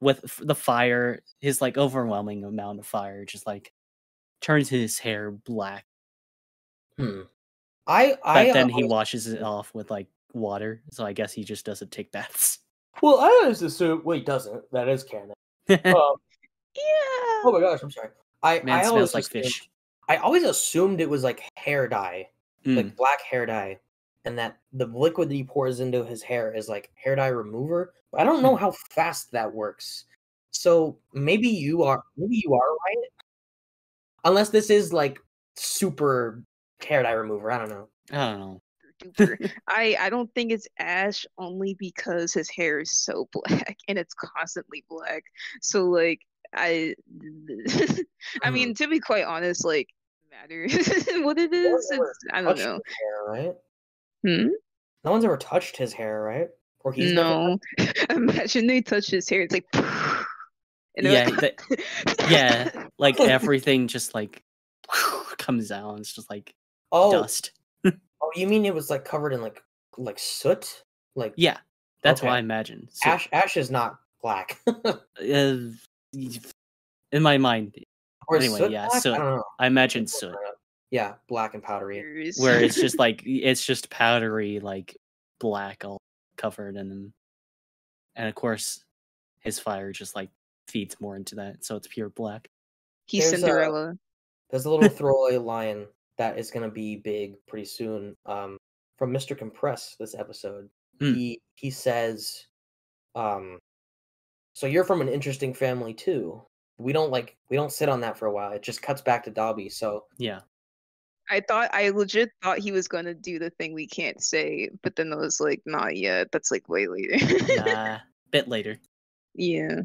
with the fire, his like overwhelming amount of fire just like turns his hair black. But then he washes it off with like water, so I guess he just doesn't take baths. Well, I always assume. Well, he doesn't. That is canon. Yeah. Oh my gosh, I'm sorry. Man smells like fish. I always assumed it was like hair dye, like black hair dye, and that the liquid that he pours into his hair is like hair dye remover. But I don't know how fast that works. So maybe you are right. Unless this is like super hair dye remover. I don't know. I don't think it's ash, only because his hair is so black and it's constantly black. So like I mean, to be quite honest, like matters what it is. I don't know. Hair, right? No one's ever touched his hair, right? Or he's no. Imagine they touch his hair. It's like yeah, like everything just like comes out. It's just like dust. Oh, you mean it was like covered in like soot? Like yeah, that's what I imagine. So, ash is not black. In my mind. Or anyway, yeah, black? soot. I don't know. I imagine soot. Yeah, black and powdery. Where it's just like it's just powdery, like black, all covered in them. And of course, his fire just like feeds more into that, so it's pure black. He's Cinderella. There's a little throwaway line that is going to be big pretty soon. From Mr. Compress this episode, he says, "So you're from an interesting family too. We don't sit on that for a while. It just cuts back to Dabi." So yeah, I legit thought he was gonna do the thing we can't say, but then I was like, not yet. That's like way later. Nah, bit later. Yeah.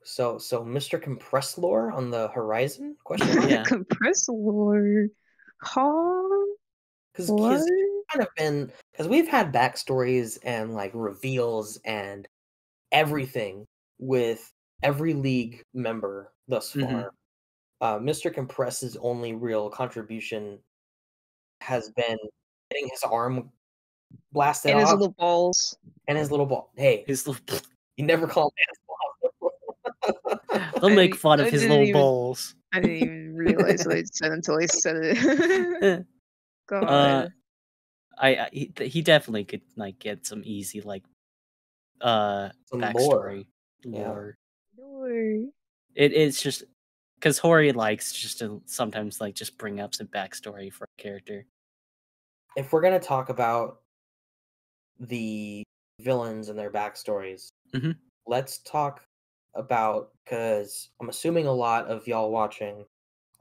So Mr. Compress lore on the horizon? Question mark? Yeah. Compress lore. Huh? Because kind of been, because we've had backstories and like reveals and everything with every league member thus far. Mr. Compress's only real contribution has been getting his arm blasted and off. His little balls. And his little ball. Hey, his little. You never call him his balls. Don't make fun of his little balls. I didn't even realize what I said until I said it. God. He definitely could like get some easy like some backstory lore. It's just because Hori likes just to sometimes like just bring up some backstory for a character. If we're gonna talk about the villains and their backstories, let's talk about, because I'm assuming a lot of y'all watching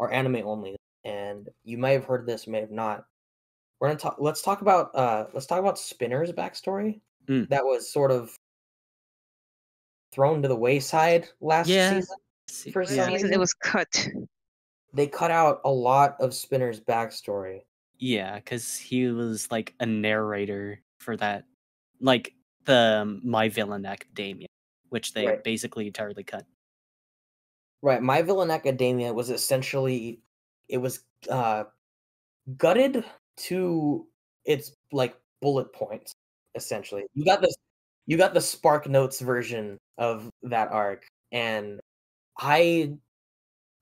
are anime only, and you may have heard this, may have not. We're gonna talk. Let's talk about Spinner's backstory. That was sort of thrown to the wayside last season. For some reason, it was cut. They cut out a lot of Spinner's backstory. Yeah, because he was like a narrator for that, like the My Villain Academia, which they basically entirely cut. Right, My Villain Academia was gutted to its like bullet points, essentially. You got the Spark Notes version of that arc, and I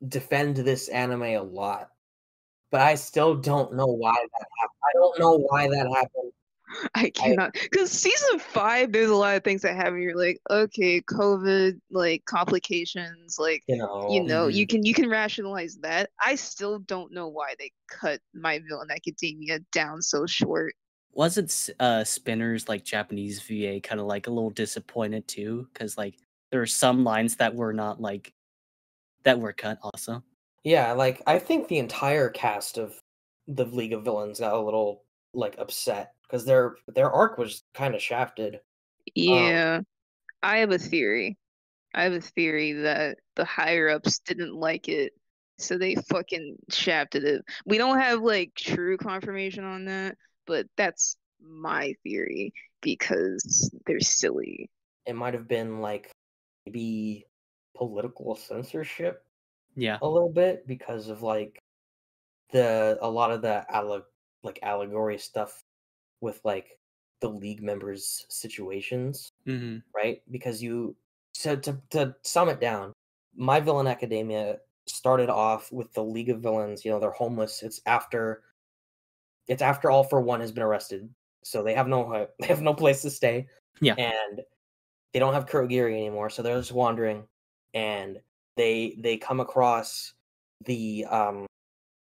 defend this anime a lot, but I still don't know why that happened. I don't know why that happened. I cannot, because season 5, there's a lot of things that happen. You're like, okay, COVID, like complications, like you can rationalize that. I still don't know why they cut My Villain Academia down so short. Wasn't Spinner's like Japanese VA kind of like a little disappointed too? Because like there are some lines that were not like that were cut also. Yeah, like I think the entire cast of the League of Villains got a little like upset because their arc was kind of shafted. Yeah, I have a theory. I have a theory that the higher ups didn't like it, so they fucking shafted it. We don't have like true confirmation on that, but that's my theory because they're silly. It might have been like maybe political censorship Yeah. a little bit because of like a lot of the allegory stuff with like the league members' situations, right? Because to sum it down, My Villain Academia started off with the League of Villains. You know, they're homeless. It's after All for One has been arrested, so they have no place to stay. Yeah. And they don't have Kurogiri anymore, so they're just wandering, and they come across the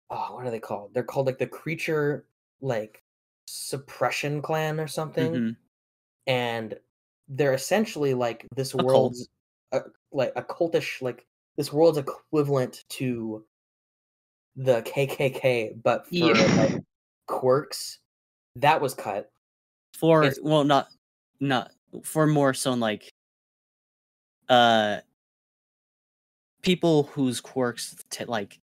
what are they called? They're called like the creature like suppression clan or something, and they're essentially like this world's like a cultish, like this world's equivalent to the KKK, but for like quirks. That was cut. For not for more so like people whose quirks like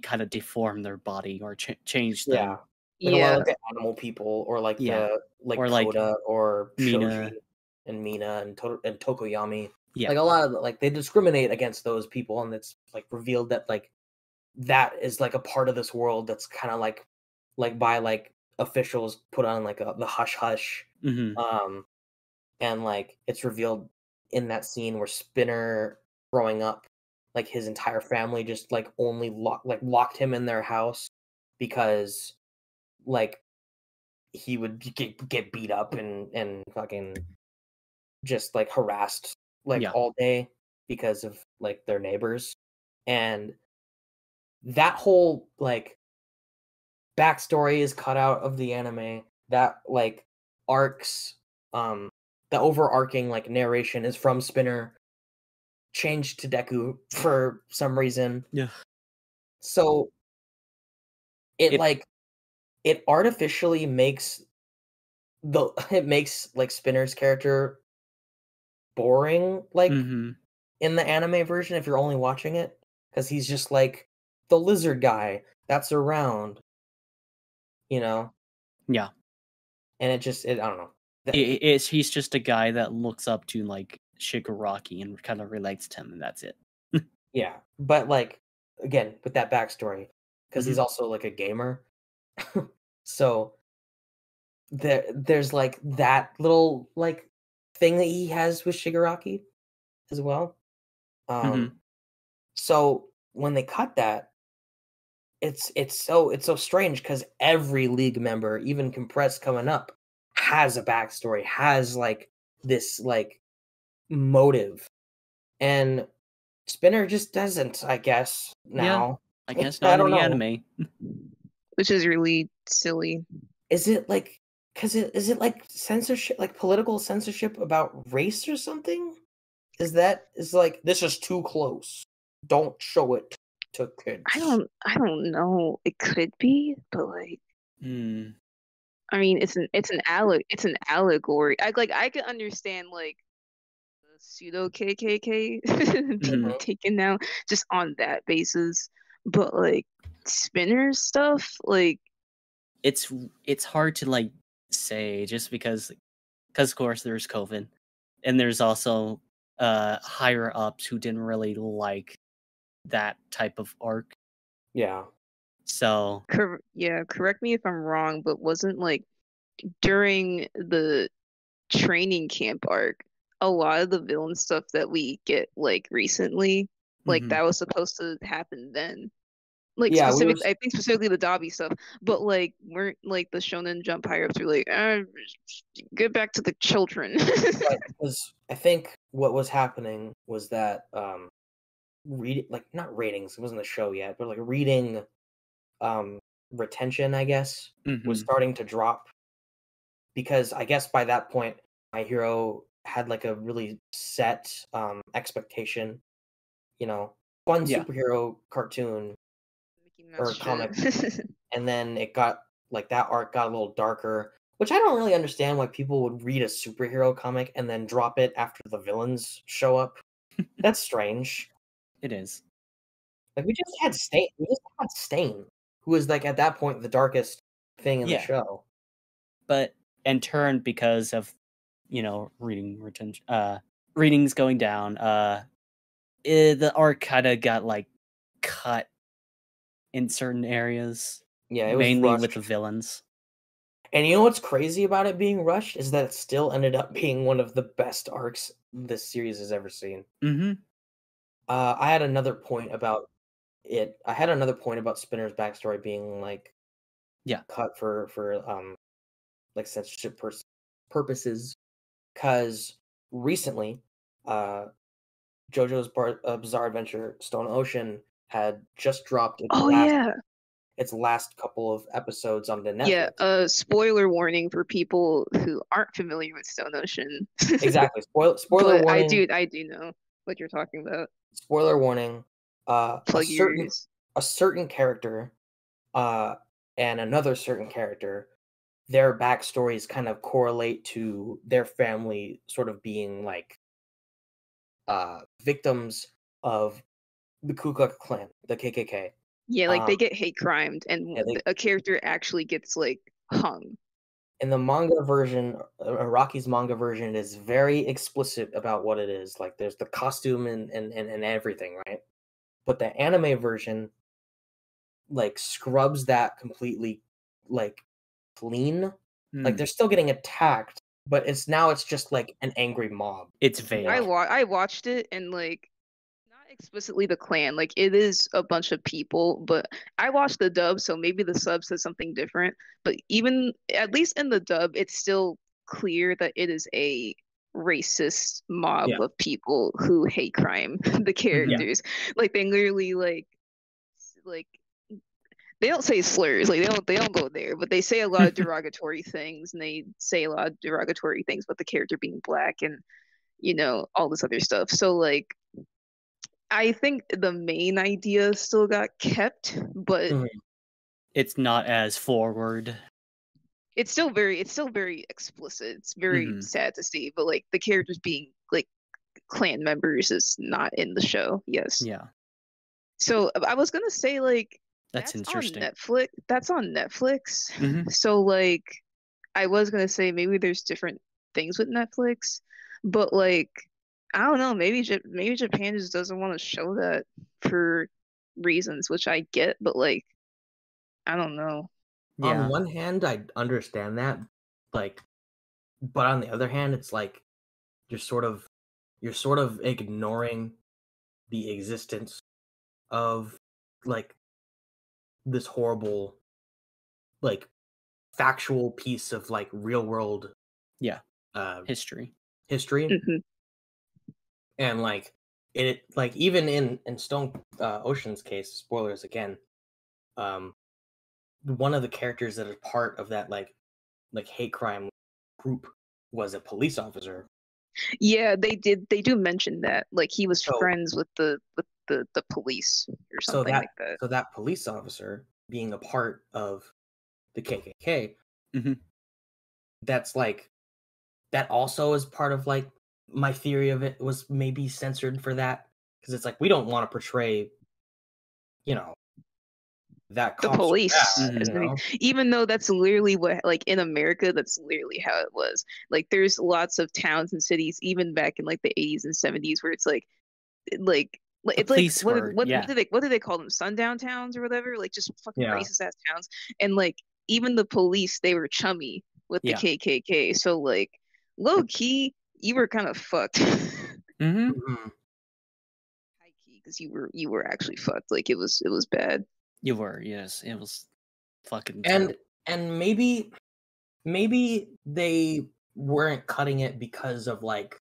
kind of deform their body or change them. Like a lot of the animal people, or like the like or Koda like or Mina. Shoji and Mina and Tokoyami. Yeah. Like a lot of like they discriminate against those people, and it's like revealed that like that is like a part of this world that's kind of like by like officials put on like the hush hush. And like it's revealed in that scene where Spinner growing up, like his entire family just like only locked him in their house because like he would get beat up and fucking just like harassed like all day because of like their neighbors. And that whole like backstory is cut out of the anime. That like arcs, the overarching like narration is from Spinner, changed to Deku for some reason. Yeah. So it artificially makes like Spinner's character boring, like in the anime version if you're only watching it, because he's just like the lizard guy that's around, you know. Yeah. And I don't know. He's just a guy that looks up to like Shigaraki and kind of relates to him, and that's it. Yeah, but like again with that backstory, because he's also like a gamer, so there's like that little like thing that he has with Shigaraki as well. So when they cut that, it's so strange because every league member, even compressed coming up, has a backstory, has like this like motive, and Spinner just doesn't, I guess, now. I guess not in the anime. Which is really silly. Is it like is it like censorship, like political censorship about race or something? Is like this is too close, don't show it to kids? I don't know. It could be, but like I mean it's an allegory. I can understand like the pseudo KKK being taken down just on that basis, but like Spinner stuff, like it's hard to like say just because of course there's COVID, and there's also higher ups who didn't really like that type of arc. Yeah. So correct me if I'm wrong, but wasn't like during the training camp arc, a lot of the villain stuff that we get like recently, like that was supposed to happen then. Like Yeah, we were. specifically, I think specifically the Dabi stuff, but like weren't like the Shonen Jump higher ups were like, get back to the children. Because I think what was happening was that not ratings, it wasn't a show yet, but like reading retention, I guess, was starting to drop, because I guess by that point My Hero had like a really set expectation, fun superhero cartoon or comic, and then it got like that arc got a little darker, which I don't really understand why people would read a superhero comic and then drop it after the villains show up. That's strange. It is. Like we just had Stain, who was like at that point the darkest thing in the show. But in turn, because of reading retention, readings going down, the arc kind of got like cut in certain areas. Yeah, it was mainly rushed with the villains. And you know what's crazy about it being rushed is that it still ended up being one of the best arcs this series has ever seen. I had another point about it. I had another point about Spinner's backstory being like, cut for like censorship purposes, because recently, JoJo's Bizarre Adventure Stone Ocean had just dropped its last couple of episodes onto Netflix. Yeah, spoiler warning for people who aren't familiar with Stone Ocean. Exactly. Spoiler warning. I do know what you're talking about. Spoiler warning. A ears. certain character, and another certain character, their backstories kind of correlate to their family sort of being like victims of the Ku Klux Klan, the KKK. Yeah, like they get hate crimed, and a character actually gets like hung. In the manga version, Araki's manga version is very explicit about what it is. Like there's the costume and everything, right? But the anime version like scrubs that completely like clean. Like they're still getting attacked, but it's just like an angry mob. It's vague. I watched it, and like not explicitly the clan, like it is a bunch of people, but I watched the dub, so maybe the sub says something different. But even at least in the dub, it's still clear that it is a racist mob of people who hate crime the characters. Like they literally like they don't say slurs, like they don't go there, but they say a lot of derogatory things, and they say a lot of derogatory things about the character being black and all this other stuff. So like I think the main idea still got kept, but it's not as forward. It's still very explicit. It's very sad to see, but like the characters being like clan members is not in the show. Yes. Yeah. So I was gonna say like that's interesting. On Netflix. That's on Netflix. So like I was gonna say maybe there's different things with Netflix, but like I don't know. Maybe Japan just doesn't want to show that for reasons, which I get, but like I don't know. Yeah. On one hand, I understand that, like, but on the other hand, it's like you're sort of ignoring the existence of like this horrible, like, factual piece of like real world, history, and like it, like even in Stone Ocean's case, spoilers again, one of the characters that is part of that like hate crime group was a police officer. Yeah, they do mention that, like he was friends with the police or something like that. So that police officer being a part of the KKK, that's like that also is part of like my theory of it was maybe censored for that, because it's like we don't want to portray, that the police even though that's literally what, like in America, that's literally how it was. Like there's lots of towns and cities even back in like the 80s and 70s where it's like it's like what do they call them, sundown towns or whatever, like just fucking racist ass towns, and like even the police, they were chummy with the Yeah. KKK. So like low key, you were kind of fucked. Mm-hmm. Mhm. High key, because you were actually fucked. Like it was bad. You were, yes. It was fucking And terrible. maybe they weren't cutting it because of like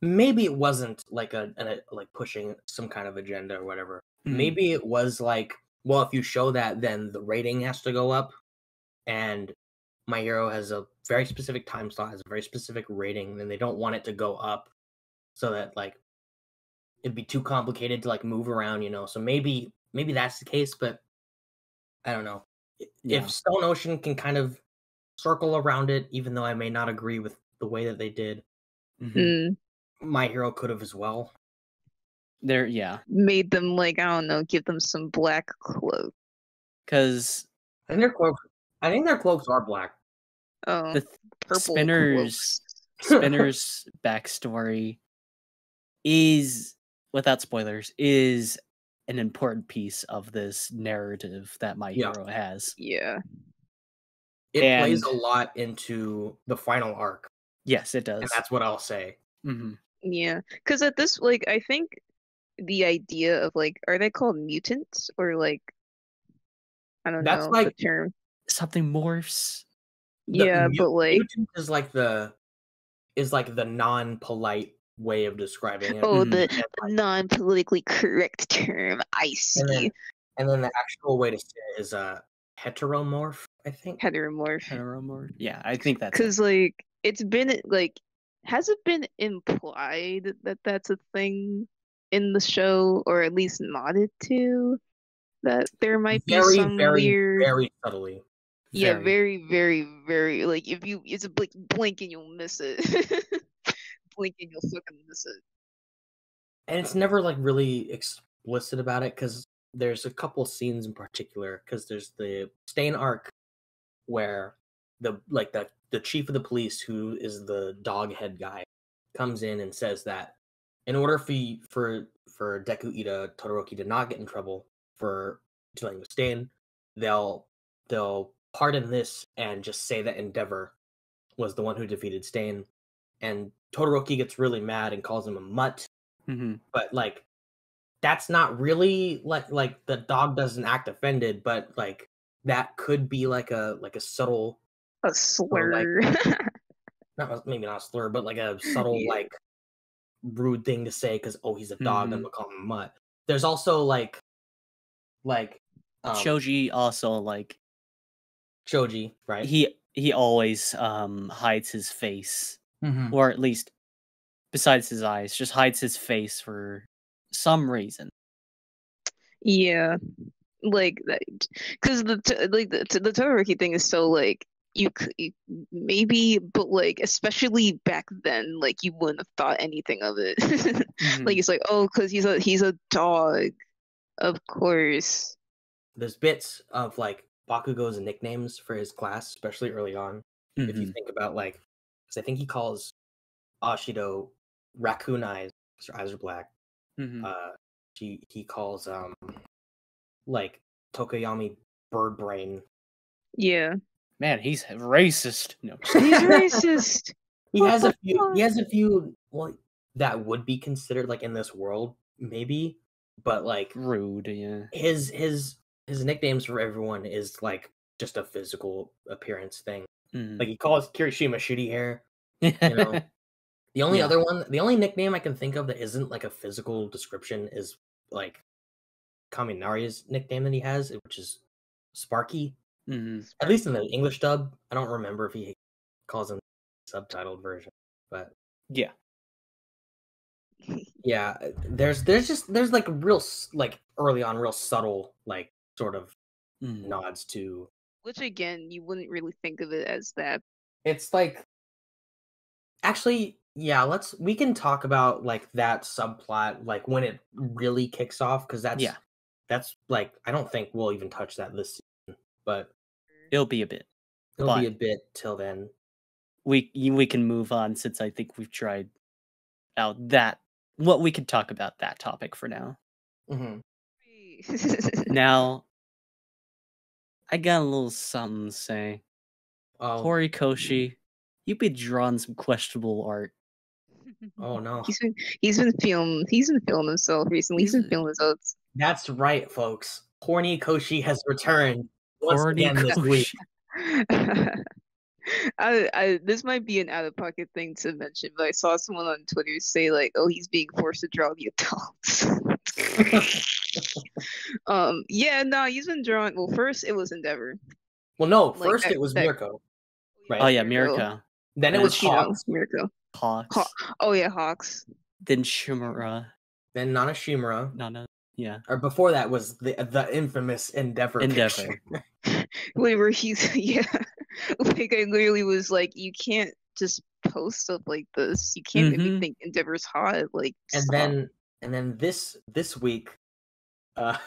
maybe it wasn't like like pushing some kind of agenda or whatever. Maybe it was like, well, if you show that, then the rating has to go up, and My Hero has a very specific time slot, has a very specific rating, and they don't want it to go up so that like it'd be too complicated to like move around, you know. So maybe that's the case, but I don't know. Yeah. If Stone Ocean can kind of circle around it, even though I may not agree with the way that they did, Mm. My Hero could have as well. There, yeah. Made them like, I don't know, give them some black cloak. Because I think their cloaks are black. Oh, the purple Spinner's cloaks. Spinner's backstory is, without spoilers, is an important piece of this narrative that My Yeah. Hero has. Yeah. It plays a lot into the final arc, Yes, it and does. that's what I'll say. Mm-hmm. Yeah. Because at this, like, I think the idea of like, are they called mutants or like, I don't That's know the like term. Something morphs. Yeah, but like, mutant is like the non-polite way of describing it. oh, Mhm. the non-politically correct term. I see. And then the actual way to say it is heteromorph, I think. Heteromorph. Heteromorph. Yeah, I think that's it. Because like, it's been like, has it been implied that that's a thing in the show, or at least nodded to? That there might be some weird, very subtly. yeah, Very. very like if you it's a blink and you'll miss it. Blink and you'll fucking miss it. And it's never like really explicit about it, because there's a couple scenes in particular, because there's the Stain arc where the chief of the police, who is the dog head guy, comes in and says that in order for Deku Ida Todoroki to not get in trouble for dealing with Stain, they'll pardon this and just say that Endeavor was the one who defeated Stain. And Todoroki gets really mad and calls him a mutt. Mm-hmm. But like, that's not really like the dog doesn't act offended, but like that could be like a subtle, A slur. maybe not a slur, but like a subtle Yeah. like rude thing to say, because he's a dog, and Mhm. we'll call him a mutt. There's also like Shoji also, like, Choji, right? he always hides his face, Mhm. or at least besides his eyes, just hides his face for some reason. Yeah, like that, because the Todoroki thing is so like you maybe, but like especially back then, like you wouldn't have thought anything of it. Mhm. Like it's like, oh, because he's a dog, of course. There's bits of like Bakugo's nicknames for his class, especially early on. If you Mhm. think about like, because I think he calls Ashido Raccoon Eyes, because her eyes are black. Mhm. He calls like Tokoyami Bird Brain. Yeah, Man, he's racist. No. he's racist. He has a few. He has a few. Well, that would be considered like in this world, maybe, but like Rude, yeah. his nicknames for everyone is like just a physical appearance thing. Mhm. Like he calls Kirishima shitty hair. You know, the only Yeah. other one, the only nickname I can think of that isn't like a physical description is like Kaminari's nickname that he has, which is Sparky. Mhm. At least in the English dub, I don't remember if he calls him the subtitled version, but Yeah. yeah, there's like real like early on real subtle like sort of Mhm. nods to. Which again, you wouldn't really think of it as that. It's like, actually, yeah, we can talk about like that subplot like when it really kicks off, because that's like, I don't think we'll even touch that this season, but It'll be a bit. it'll be But a bit till then. we can move on, since I think we've tried out what we could talk about that topic for now. Mm-hmm. Now, I got a little something to say. Oh, Horikoshi, you've been drawing some questionable art. oh no. He's been feeling himself recently. He's been feeling his oats. That's right, folks. Horny Koshi has returned once Horny again this week. Koshi. This might be an out of pocket thing to mention, but I saw someone on Twitter say like, "Oh, he's being forced to draw the adults." Yeah, no, he's been drawing. Well, first it was Endeavor. Well, no, Like, first it was Mirko. Right. Oh yeah, Mirko. Then it And was she- Hawks. Mirko. Hawks. Oh yeah, Hawks. Then Shimura. Then Nanashimura. Nana. Yeah. Or before that was the infamous Endeavor. Endeavor. Wait, where he's yeah. Like I literally was like, you can't just post stuff like this. You can't make me think Endeavor's hot. Like, And stop. then this week, the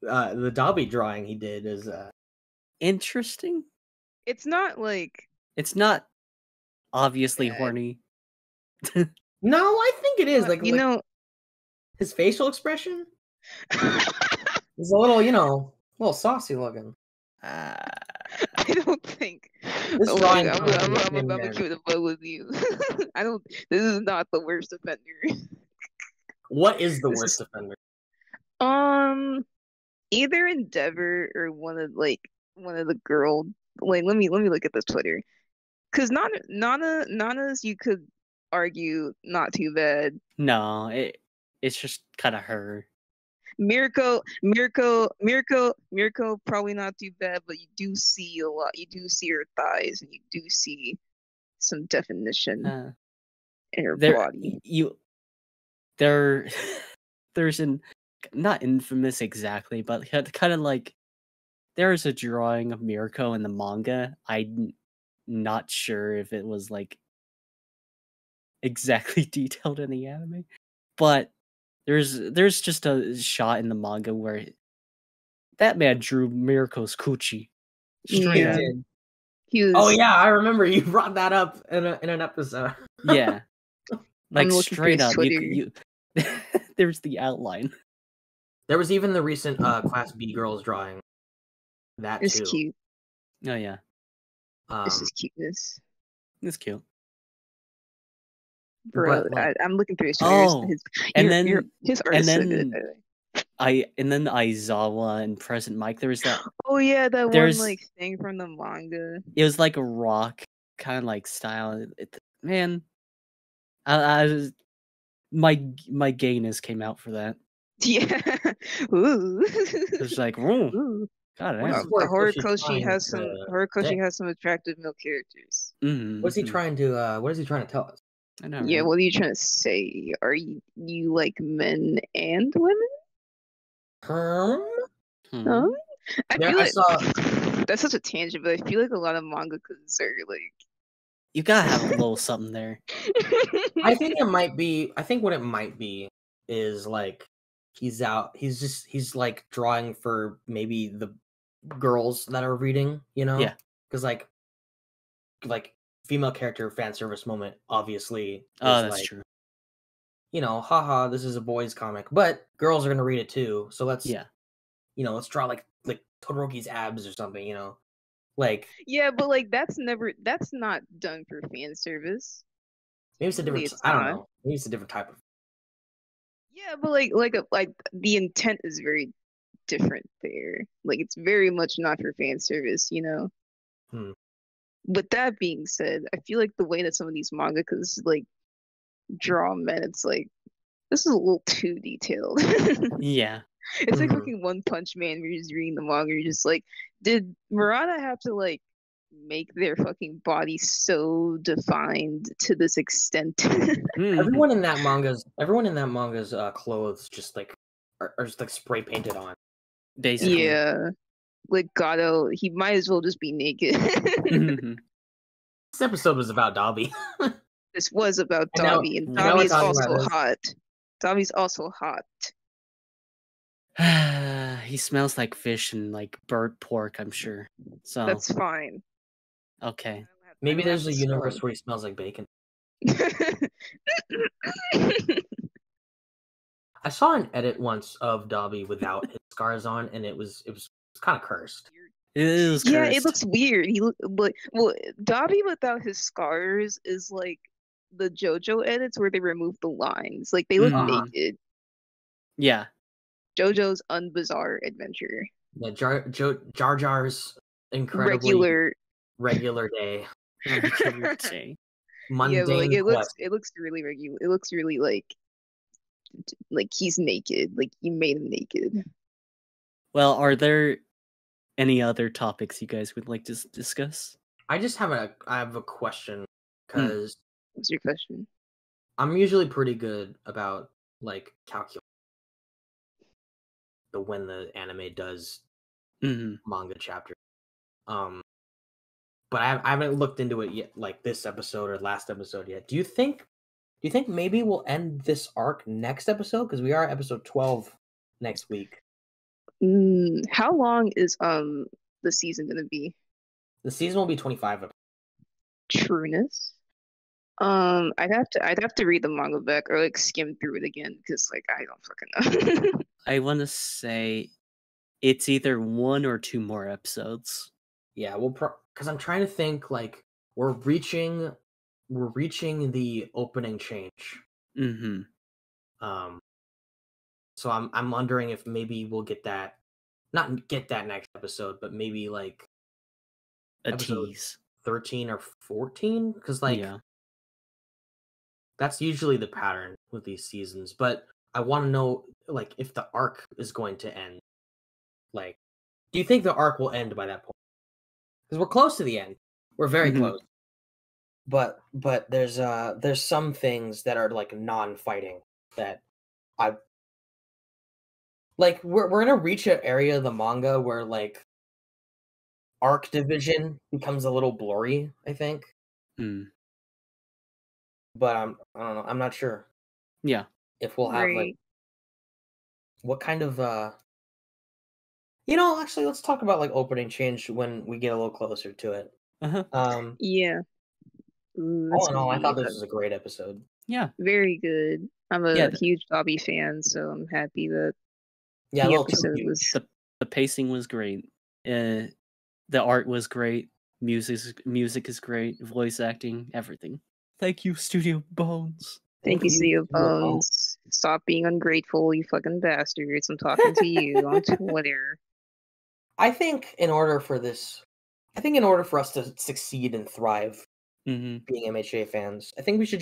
Dabi drawing he did is Interesting. It's not like It's not obviously Yeah. horny. no, I think it is you know. his facial expression is a little, a little saucy looking. I don't think. This Oh, drawing I'm could be gonna in keep the bug with you. I don't. This is not the worst offender. What is the This worst offender? Either Endeavor or one of the girl. Like, let me look at this Twitter. Cause Nana's you could argue not too bad. No, it's just kind of her. Mirko, probably not too bad, but you do see a lot. You do see her thighs, and you do see some definition in her body. There's not infamous exactly, but kind of like there's a drawing of Mirko in the manga. I'm not sure if it was like exactly detailed in the anime, but there's just a shot in the manga where that man drew Mirko's coochie straight Yeah. up. He was, Oh yeah, I remember you brought that up in an episode. Yeah, like looking straight through up. Twitter. You there's the outline. There was even the recent Class B girls drawing. That it's too. cute. Oh yeah, This is cuteness, it's cute. bro. But, like- I'm looking through his Twitter. Oh, and his art is so good. then By the way. and then Aizawa and Present Mike. There was that. Oh yeah, that there's- one like thing from the manga. It was like a rock kind of like style. Man, I was, my gayness came out for that. Yeah. Ooh. It was like, ooh, Ooh. God What is damn. Horikoshi Horikoshi trying has some. to Horikoshi say? has some attractive male characters. What's he trying to? What is he trying to tell us? I know. Yeah, right? what are you trying to say? Are you like men and women? Hmm? Huh? I There, feel I like saw. that's such a tangent, but I feel like a lot of mangakas are like. You gotta have a little something there. I think it might be. I think what it might be is like he's out. He's like drawing for maybe the girls that are reading. Yeah. Because like female character fan service moment obviously. Oh, is that's like, true. Haha, this is a boys comic, but girls are gonna read it too. So let's let's draw like Todoroki's abs or something. Like Yeah, but like that's not done for fan service. maybe it's a different. It's I don't not. know. Maybe it's a different type of. Yeah, but like the intent is very different there. Like it's very much not for fan service, With that being said, I feel like the way that some of these mangakas like draw men, it's like this is a little too detailed. Yeah. It's like Mhm. fucking One Punch Man where you're just reading the manga, you're just like, did Murata have to like make their fucking body so defined to this extent? Mhm. Everyone in that manga's clothes just like are just like spray painted on. Basically. Yeah. Like Gato, he might as well just be naked. Mhm. This episode was about Dabi. This was about And now- Dabi, and now Dabi we're is talking also about this. hot. Dabi's also hot. He smells like fish and like burnt pork, I'm sure. So That's fine. okay. Maybe I don't there's have a to universe where he smells like bacon. smell. I saw an edit once of Dabi without his scars on, and it was kind of cursed. It is Yeah, it cursed. looks weird. Well, Dabi without his scars is like the JoJo edits where they remove the lines. Like they look Mhm. naked. Yeah. JoJo's Unbizarre Adventure. Yeah, Jar Jar's incredibly Regular. regular day, Regular day. Yeah, but like mundane quest. it looks really regular. It looks really like he's naked. Like you made him naked. Well, are there any other topics you guys would like to discuss? I have a question Hmm. because What's your question? I'm usually pretty good about like calculus when the anime does Mhm. manga chapter. But I haven't looked into it yet, like this episode or last episode yet. Do you think maybe we'll end this arc next episode? Because we are at episode 12 next week. How long is the season gonna be? The season will be 25. Trueness. I'd have to read the manga back or like skim through it again because like I don't fucking know. I want to say it's either 1 or 2 more episodes. Yeah, because I'm trying to think like we're reaching the opening change. Mm-hmm. So I'm wondering if maybe we'll not get that next episode, but maybe like A episode tease. 13 or 14, because like Yeah. that's usually the pattern with these seasons. But I want to know like if the arc is going to end. Like, do you think the arc will end by that point? Because we're close to the end. We're very Mhm. close. But there's some things that are like non-fighting that I like. We're gonna reach an area of the manga where like arc division becomes a little blurry, I think. Mm. But I don't know. I'm not sure Yeah. if we'll have like Right. what kind of actually let's talk about like opening change when we get a little closer to it. Uh-huh. Yeah. All That's in gonna all, I be thought this was a great episode. Yeah. very good. I'm Yeah. a huge Dobby fan, so I'm happy that Yeah, a the little too episode huge. was. The pacing was great. The art was great. Music is great. Voice acting, everything. Thank you, Studio Bones. Thank you, Sea of Studio Bones. Bones. Stop being ungrateful, you fucking bastards. I'm talking to you on Twitter. I think in order for us to succeed and thrive Mm-hmm. being MHA fans, I think we should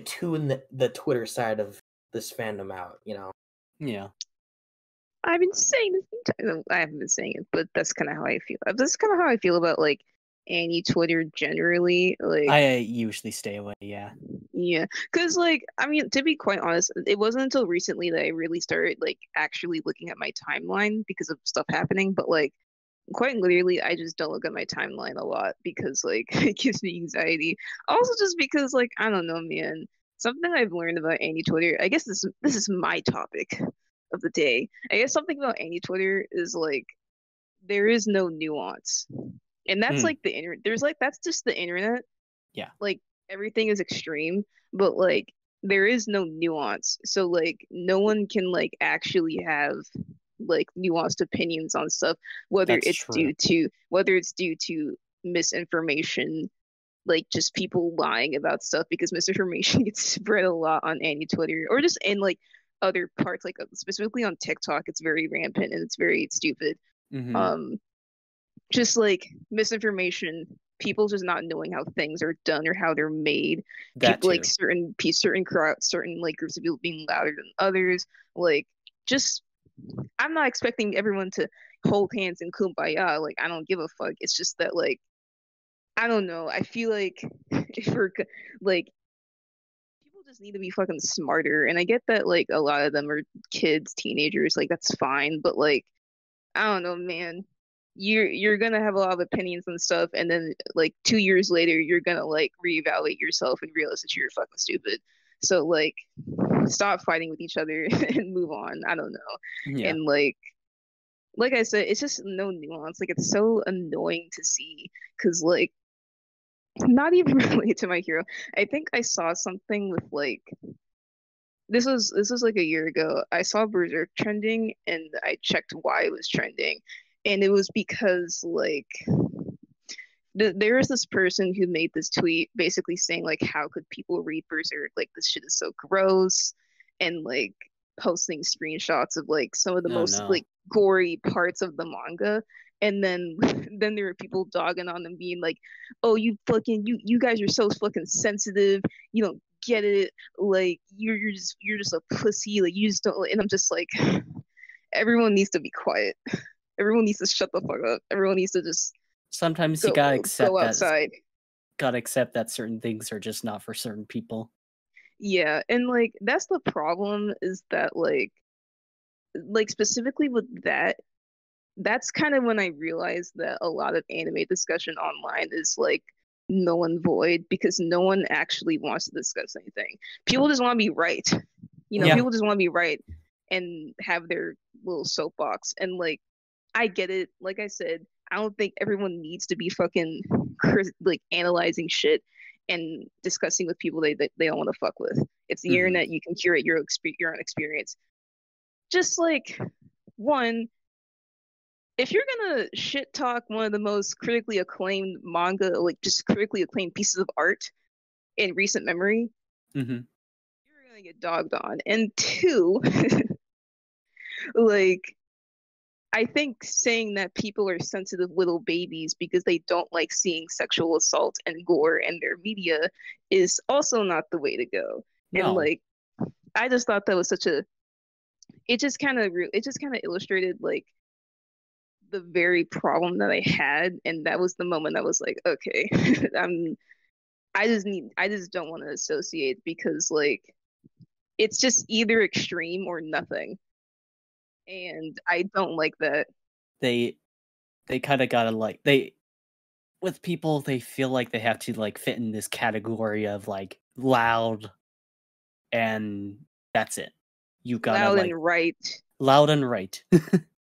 tune the Twitter side of this fandom out, Yeah. I've been saying this. I haven't been saying it, but that's kind of how I feel. That's kind of how I feel about like Annie Twitter generally. Like, I usually stay away, yeah. yeah, because like I mean, to be quite honest, it wasn't until recently that I really started like actually looking at my timeline because of stuff happening. But like, quite literally, I just don't look at my timeline a lot because like it gives me anxiety. Also, just because like I don't know, man. Something I've learned about Annie Twitter. I guess this is my topic of the day. I guess something about Annie Twitter is like there is no nuance, and that's like the internet. There's like that's just the internet. Yeah. Like everything is extreme, but like there is no nuance. So like no one can like actually have like nuanced opinions on stuff, whether That's it's true. due to misinformation, like just people lying about stuff because misinformation gets spread a lot on Annie Twitter or just in like other parts, like specifically on TikTok, it's very rampant and it's very stupid. Mm-hmm. Just like misinformation, people just not knowing how things are done or how they're made. That People too. like certain crowds, certain like groups of people being louder than others. Like just, I'm not expecting everyone to hold hands and kumbaya. Like I don't give a fuck. It's just that like I don't know. I feel like if we're like people just need to be fucking smarter. And I get that like a lot of them are kids, teenagers. Like that's fine, but like I don't know, man. You're gonna have a lot of opinions and stuff, and then like 2 years later, you're gonna like reevaluate yourself and realize that you're fucking stupid. So like, stop fighting with each other and move on. I don't know. Yeah. And like I said, it's just no nuance. Like it's so annoying to see because like not even related to my hero. I think I saw something with like this was like a year ago. I saw Berserk trending and I checked why it was trending. And it was because like there is this person who made this tweet basically saying like, how could people read Berserk? Like this shit is so gross, and like posting screenshots of like some of the most like gory parts of the manga. And then then there were people dogging on them being like, oh, you fucking you guys are so fucking sensitive, you don't get it, like you're just a pussy, like you just don't. And I'm just like, everyone needs to be quiet. Everyone needs to shut the fuck up. Everyone needs to just sometimes you gotta accept go outside. Gotta accept that certain things are just not for certain people. Yeah, and like that's the problem, is that like specifically with that, that's kind of when I realized that a lot of anime discussion online is like null and void, because no one actually wants to discuss anything. People just want to be right. You know, people just want to be right and have their little soapbox. And like, I get it. Like I said, I don't think everyone needs to be fucking like analyzing shit and discussing with people they don't want to fuck with. It's the internet. You can curate your own experience. Just like, one, if you're gonna shit talk one of the most critically acclaimed manga, like just critically acclaimed pieces of art in recent memory, you're gonna get dogged on. And two, like, I think saying that people are sensitive little babies because they don't like seeing sexual assault and gore in their media is also not the way to go. No. And like, I just thought that was such a, it just kind of illustrated like the very problem that I had. And that was the moment I was like, okay, I just don't want to associate, because like it's just either extreme or nothing. And I don't like that. They kind of gotta like, with people, they feel like they have to like fit in this category of like loud, and that's it. You gotta loud like and right. Loud and right.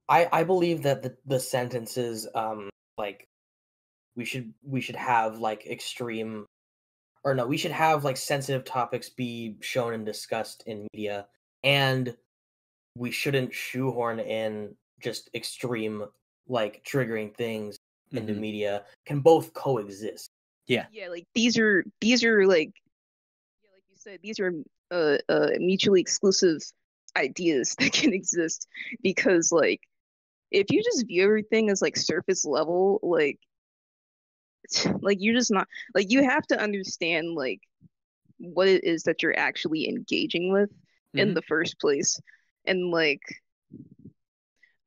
I believe that the sentences like we should have like extreme, or no, we should have like sensitive topics be shown and discussed in media, and we shouldn't shoehorn in just extreme like triggering things into media. Can both coexist. Yeah, like these are like, yeah, like you said, these are mutually exclusive ideas that can exist, because like if you just view everything as like surface level, like you're just not, like, you have to understand like what it is that you're actually engaging with in the first place. And like,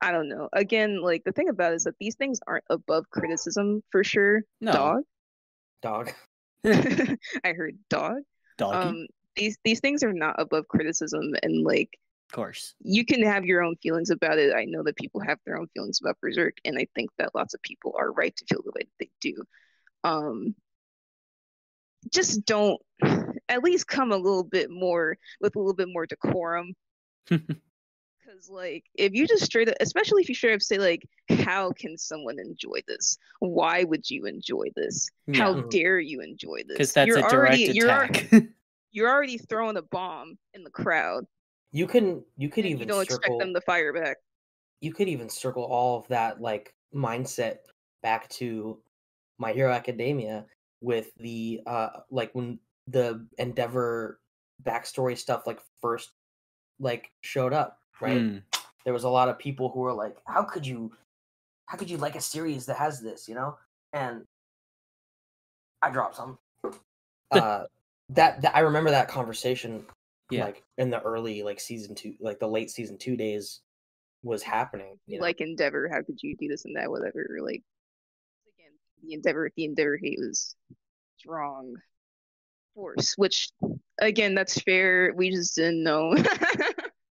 I don't know, again, like the thing about it is that these things aren't above criticism for sure. No. Dog I heard dog. Doggy. These things are not above criticism, and like, of course, you can have your own feelings about it. I know that people have their own feelings about Berserk, and I think that lots of people are right to feel the way that they do. Just don't, at least come with a little bit more decorum. Because like, if you just straight up, especially if you straight up say like, how can someone enjoy this? Why would you enjoy this? Yeah. How dare you enjoy this? Because that's a direct attack. You're already throwing a bomb in the crowd. You could even, you don't expect them to fire back. You could even circle all of that like mindset back to My Hero Academia with the like when the Endeavor backstory stuff like first like showed up, right? There was a lot of people who were like, how could you like a series that has this, you know? And I dropped some. That I remember that conversation, like in the early like season 2, like the late season 2 days was happening. You know? Like Endeavor, how could you do this and that, whatever? Like, again, the Endeavor hate was strong force, which again, that's fair. We just didn't know.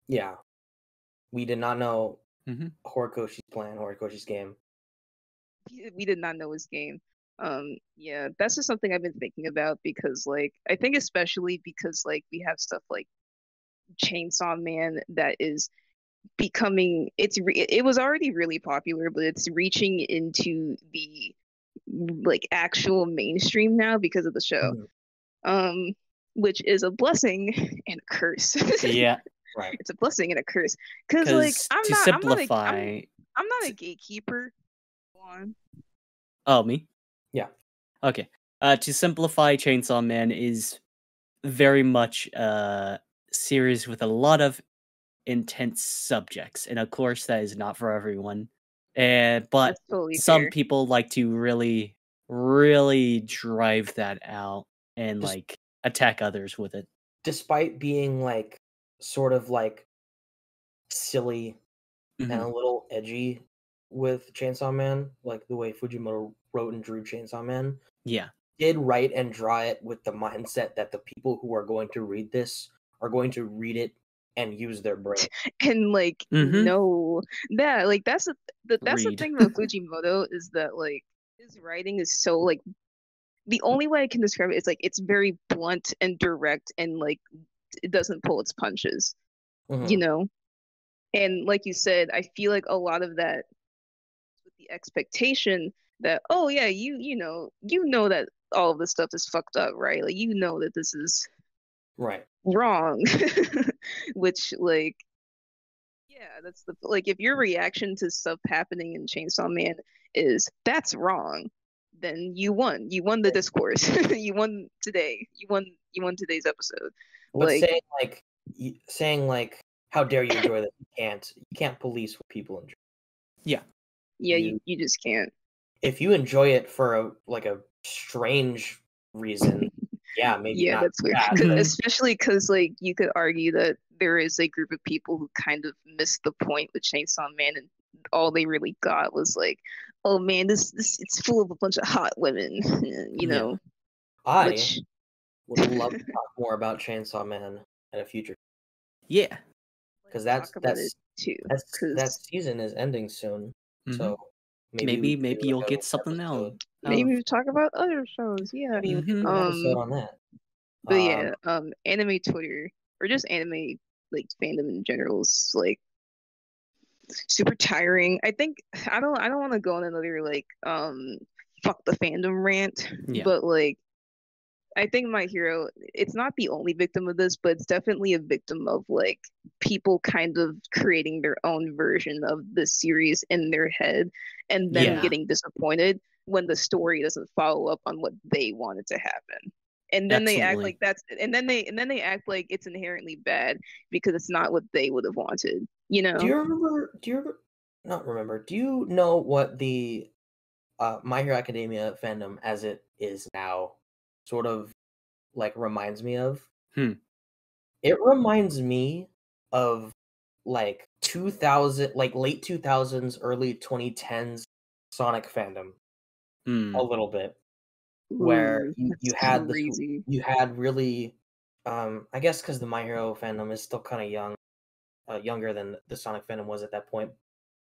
Yeah, we did not know Horikoshi's plan, Horikoshi's game. We did not know his game. Yeah, that's just something I've been thinking about, because like, I think especially because like we have stuff like Chainsaw Man that is becoming, it was already really popular, but it's reaching into the like actual mainstream now because of the show. Which is a blessing and a curse. Yeah, right. It's a blessing and a curse, because like, I'm not a gatekeeper. Go on. Oh, me? Yeah. Okay. To simplify, Chainsaw Man is very much a series with a lot of intense subjects, and of course that is not for everyone. But That's totally some fair. people like to really, really drive that out and Just- like attack others with it. Despite being like sort of like silly and a Mhm. little edgy with Chainsaw Man, like the way Fujimoto wrote and drew Chainsaw Man, Yeah. did write and draw it with the mindset that the people who are going to read this are going to read it and use their brain. And like Mhm. no, that like that's the Read. thing about Fujimoto is that like his writing is so like the only way I can describe it is like it's very blunt and direct and like it doesn't pull its punches, you Mhm. know? And like you said, I feel like a lot of that with the expectation that oh yeah, you know that all of this stuff is fucked up, right? Like you know that this is Right. wrong. Which like yeah, that's the like if your reaction to stuff happening in Chainsaw Man is that's wrong, then you won. You won the discourse. You won today. You won today's episode. But Like saying like how dare you enjoy this? You can't police what people enjoy. Yeah. yeah, you- you just can't. If you enjoy it for a strange reason, yeah, maybe Yeah, not that's weird. bad, 'Cause- but especially because like you could argue that there is a group of people who kind of missed the point with Chainsaw Man, and all they really got was like, oh man, this it's full of a bunch of hot women, you Yeah. know, I which would love to talk more about Chainsaw Man at a future, Yeah. because let's talk about it too. that 'Cause season is ending soon. Mhm. So Maybe we could do, you'll like, get something episode, out. maybe we talk about other shows. Yeah. maybe we could do an episode on that. But yeah, anime Twitter or just anime like fandom in general is like super tiring. I think I don't want to go on another like fuck the fandom rant, Yeah. but like I think My Hero it's not the only victim of this, but it's definitely a victim of like people kind of creating their own version of the series in their head and then Yeah. getting disappointed when the story doesn't follow up on what they wanted to happen. And then they act Absolutely. like that's and then they act like it's inherently bad because it's not what they would have wanted, you know? Do you know what the My Hero Academia fandom as it is now sort of like reminds me of? It reminds me of like 2000, like late 2000s, early 2010s Sonic fandom Hmm. a little bit, where Ooh, you that's had crazy. you had really I guess because the My Hero fandom is still kind of young, younger than the Sonic fandom was at that point.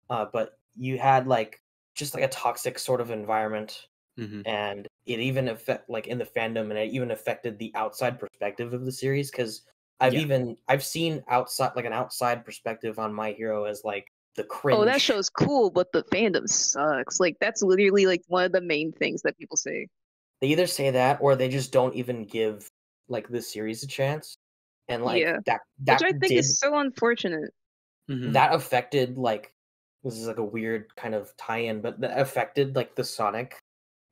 But you had like just like a toxic sort of environment, Mhm. and it even like in the fandom, and it even affected the outside perspective of the series. Because Yeah. I've seen outside like an outside perspective on My Hero as like the Oh, that cringe. show's cool, but the fandom sucks. Like that's literally like one of the main things that people say. They either say that or they just don't even give like the series a chance, and like Yeah. that Which I think is so unfortunate. Mhm. that affected like this is like a weird kind of tie-in, but that affected like the Sonic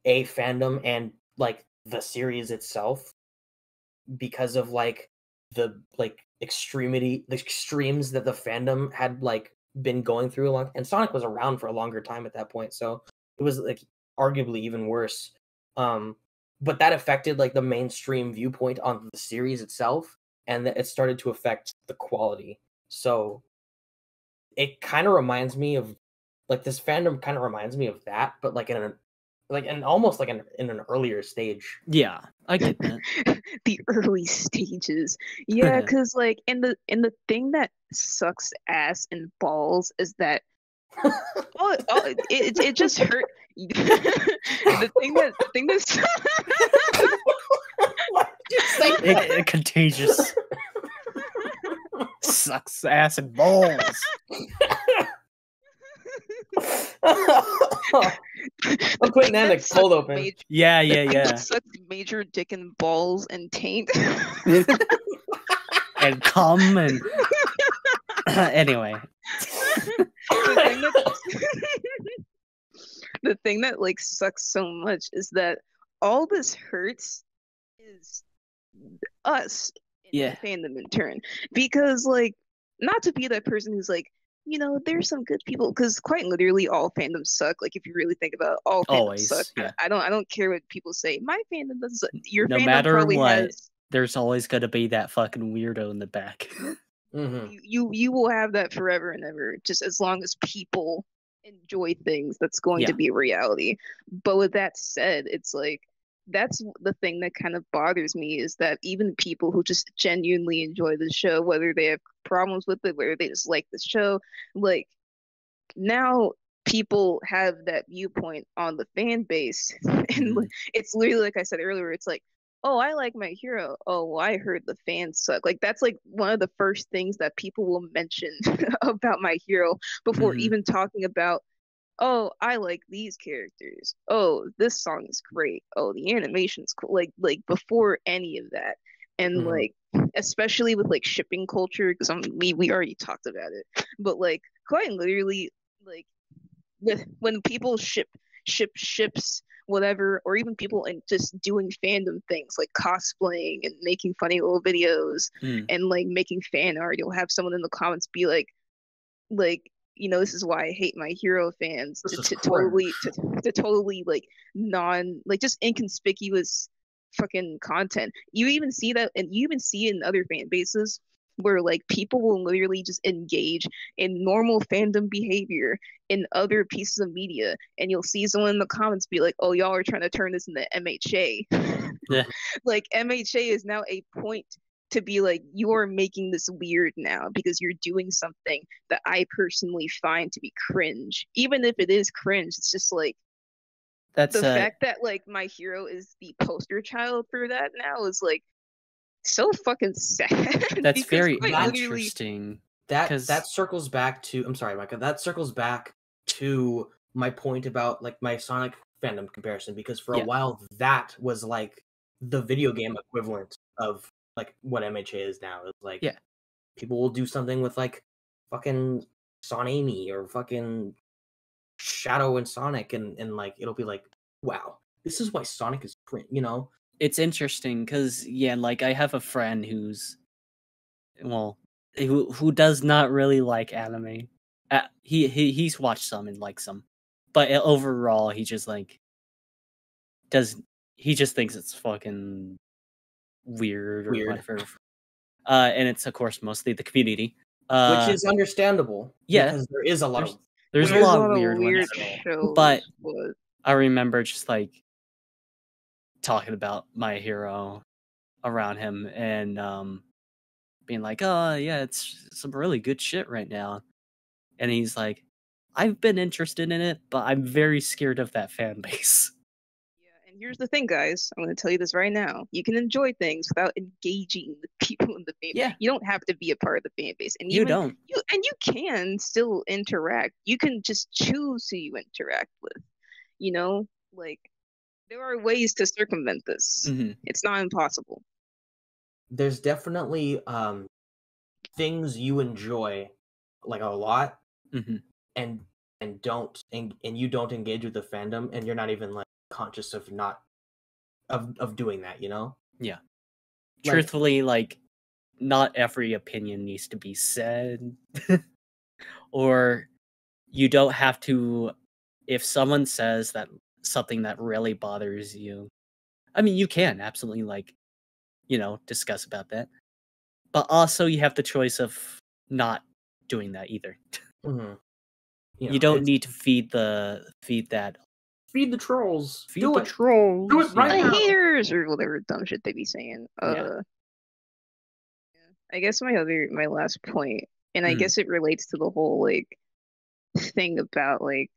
A fandom and like the series itself because of like the like the extremes that the fandom had like been going through a long, and Sonic was around for a longer time at that point, so it was like arguably even worse. But that affected like the mainstream viewpoint on the series itself, and that it started to affect the quality. So it kind of reminds me of like this fandom kind of reminds me of that, but like in almost like in an earlier stage. Yeah, I get that. The early stages. Yeah, because like and the thing that sucks ass and balls is that it just hurt. The thing that's Why did you say that? Contagious. Sucks ass and balls. I'm putting that in a cold open. Yeah. That sucks major dick and balls and taint. And cum and anyway. the thing that the thing that like sucks so much is that all this hurts is us in Yeah. the fandom in turn. Because like, not to be that person who's like, there's some good people, because quite literally all fandoms suck. Like if you really think about it, all fandoms Always, suck. yeah. I don't care what people say. My fandom doesn't suck. Your No fandom matter probably what, has there's always gonna be that fucking weirdo in the back. Mm-hmm. you will have that forever and ever, just as long as people enjoy things. That's going to Yeah. be a reality. But with that said, it's like that's the thing that kind of bothers me, is that even people who just genuinely enjoy the show, whether they have problems with it, whether they just like the show, like now people have that viewpoint on the fan base. And Mhm. it's literally like I said earlier, it's like, oh, I like My Hero. Oh, well, I heard the fans suck. Like that's like one of the first things that people will mention about My Hero before Mhm. even talking about, oh, I like these characters. Oh, this song is great. Oh, the animation's cool. Like before any of that. And Mhm. like especially with like shipping culture, because we already talked about it. But like quite literally, like when people ship ships, whatever, or even people and just doing fandom things like cosplaying and making funny little videos Mm. and like making fan art, you'll have someone in the comments be like this is why I hate My Hero fans, This is to cringe. totally like non, like just inconspicuous fucking content. You even see that, and you even see it in other fan bases where like people will literally just engage in normal fandom behavior in other pieces of media, and you'll see someone in the comments be like, oh, y'all are trying to turn this into MHA. Yeah. Like MHA is now a point to be like, you're making this weird now because you're doing something that I personally find to be cringe. Even if it is cringe, it's just like That's the fact that like My Hero is the poster child for that now is like so fucking sad. that's because very quite literally, interesting. That 'Cause- that circles back to, I'm sorry, Micah. That circles back to my point about like my Sonic fandom comparison, because for a Yeah. while that was like the video game equivalent of like what MHA is now. It's like, Yeah. people will do something with like fucking Sonamy or fucking Shadow and Sonic, and like it'll be like, wow, this is why Sonic is print, It's interesting because like I have a friend who's who does not really like anime. He's watched some and likes some, but overall he just like he just thinks it's fucking weird or Weird. whatever. And it's of course mostly the community. Which is understandable. yeah, Because there is a lot of there's a there's lot of weird ones, shows, but I remember just like talking about My Hero around him and being like, oh yeah, it's some really good shit right now. And he's like, I've been interested in it, but I'm very scared of that fan base. Yeah, and here's the thing, guys. I'm going to tell you this right now. You can enjoy things without engaging the people in the fan. Yeah. You don't have to be a part of the fan base, and You don't. you can still interact. You can just choose who you interact with. Like there are ways to circumvent this. Mhm. It's not impossible. There's definitely things you enjoy like a lot, Mhm. and you don't engage with the fandom, and you're not even like conscious of not of doing that, Yeah. Like- Truthfully, like, not every opinion needs to be said. Or you don't have to, if someone says that something that really bothers you, I mean, you can absolutely, like, discuss about that. But also you have the choice of not doing that either. Mhm. You don't it's- need to feed that. feed the trolls. Feed Do the it. trolls. Do it right The now. haters or whatever dumb shit they be saying. Yeah. I guess my last point, and I Mm. guess it relates to the whole like thing about like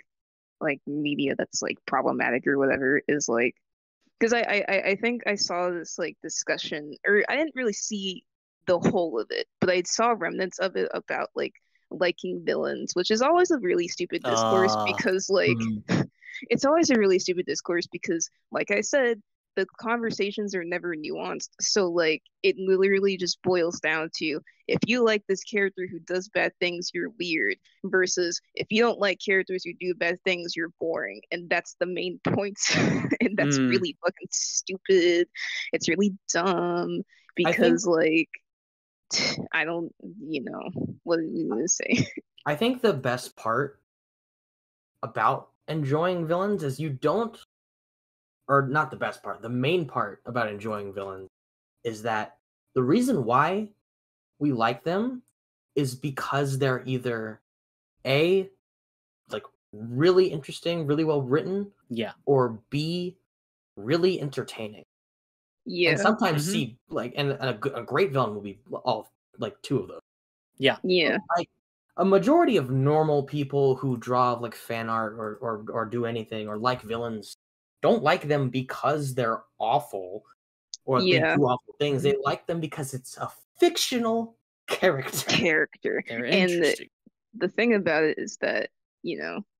media that's like problematic or whatever, is like, because I think I saw this like discussion, or I didn't really see the whole of it, but I saw remnants of it about like liking villains, which is always a really stupid discourse because like Mhm. it's always a really stupid discourse because like I said, the conversations are never nuanced. So like it literally just boils down to if you like this character who does bad things, you're weird, versus if you don't like characters who do bad things, you're boring. And that's the main point. And that's really fucking stupid. It's really dumb because like I don't, what are we gonna say? I think the best part about enjoying villains is you don't, or not the best part, the main part about enjoying villains is that the reason why we like them is because they're either A, like really interesting, really well written, or B, really entertaining. Yeah. And sometimes C, like, and a great villain will be all like two of those. Yeah. Yeah. Like a majority of normal people who draw like fan art or do anything or like villains don't like them because they're awful or they do awful things. They like them because it's a fictional character. They're interesting. And the thing about it is that,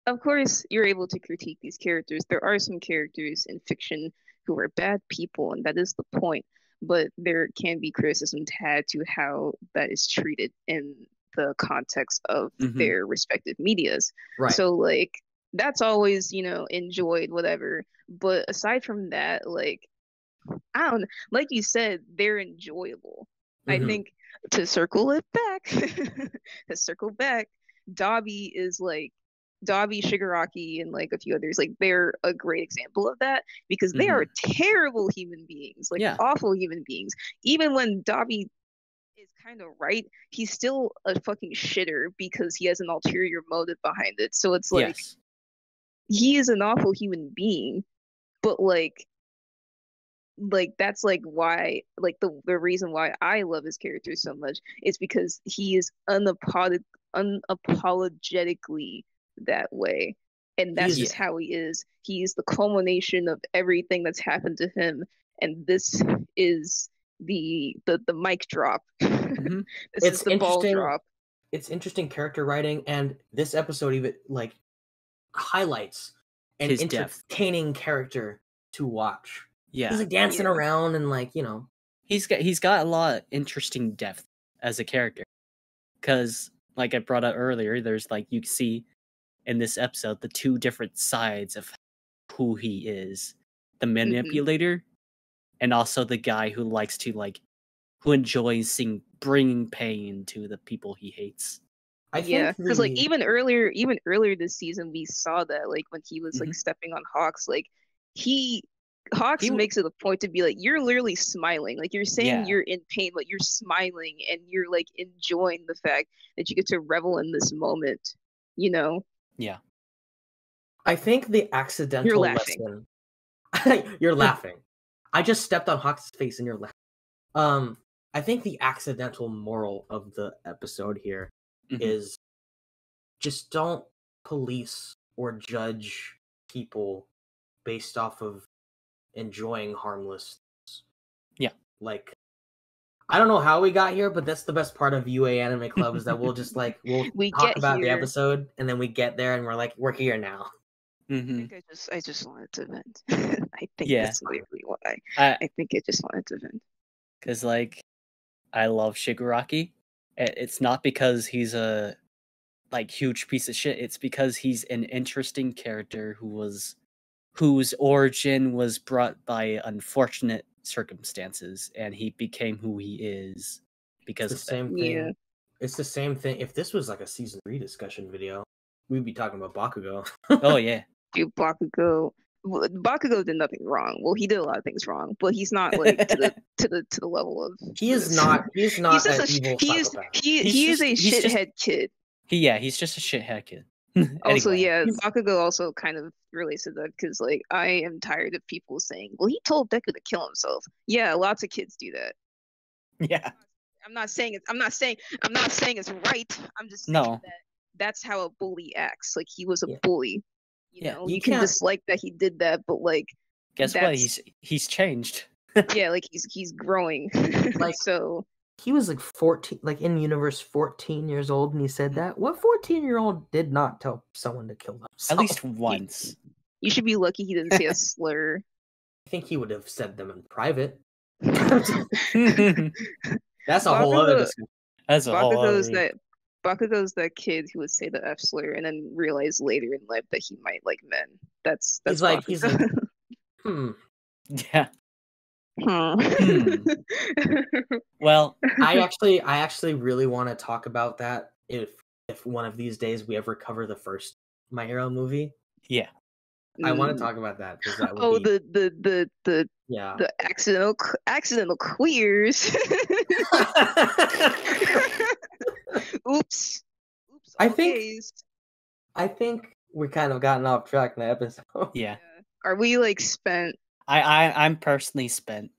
of course you're able to critique these characters. There are some characters in fiction who are bad people, and that is the point. But there can be criticism had to how that is treated in the context of their respective medias. Right. So like that's always, enjoyed, whatever. But aside from that, like I don't know, like you said, they're enjoyable. I think to circle back, Dabi is like Dabi, Shigaraki, and like a few others, like they're a great example of that because they are terrible human beings, like awful human beings. Even when Dabi is kind of right, he's still a fucking shitter because he has an ulterior motive behind it. So it's like he is an awful human being, but like that's like why like the reason why I love his character so much is because he is unapologetically that way, and that's just how he is. He is the culmination of everything that's happened to him, and this is the mic drop. This is the ball drop. It's interesting character writing, and this episode even like highlights an his entertaining character to watch. Yeah, he's like dancing around and like he's got a lot of interesting depth as a character. Because like I brought up earlier, there's like you see in this episode the two different sides of who he is: the manipulator, and also the guy who likes to who enjoys bringing pain to the people he hates. Because like even earlier this season we saw that like when he was like stepping on Hawks, like Hawks makes it a point to be like, you're literally smiling. Like you're saying you're in pain, but you're smiling and you're like enjoying the fact that you get to revel in this moment, Yeah. I think the accidental lesson. You're laughing. I just stepped on Hawks' face and you're laughing. I think the accidental moral of the episode here is just don't police or judge people based off of enjoying harmless things. Like I don't know how we got here, but that's the best part of UA Anime Club is that we'll just we talk about the episode and then we get there and we're like, we're here now. I think I just wanted to vent. I think that's literally why. I think I just wanted to vent. Because like I love Shigaraki. It's not because he's a huge piece of shit. It's because he's an interesting character whose origin was brought by unfortunate circumstances, and he became who he is because of the same thing. Yeah. It's the same thing. If this was like a season 3 discussion video, we'd be talking about Bakugo. Oh yeah, dude, Bakugo did nothing wrong. Well, he did a lot of things wrong, but he's not like to the level of. He's not an evil psychopath. He is a shithead kid. He's just a shithead kid. Also, Bakugo also kind of relates to that because, like, I am tired of people saying, "Well, he told Deku to kill himself." Yeah, lots of kids do that. Yeah, I'm not saying it's right. I'm just saying that that's how a bully acts. Like he was a bully. You know, you can dislike that he did that, but like, guess what? He's changed. Yeah, like he's growing. Like so. He was like 14, like in universe 14 years old, and he said that. What 14-year-old did not tell someone to kill themselves? At least once. You should be lucky he didn't say a slur. I think he would have said them in private. That's a whole other discussion. That's a whole other. Bakugo's that kid who would say the F slur and then realize later in life that he might like men. That's He's like, Yeah. Well, I actually really want to talk about that if one of these days we ever cover the first My Hero movie. Yeah. I want to talk about that because that would the accidental queers. Oops. I think we kind of gotten off track in the episode. Yeah. Are we like spent? I'm personally spent.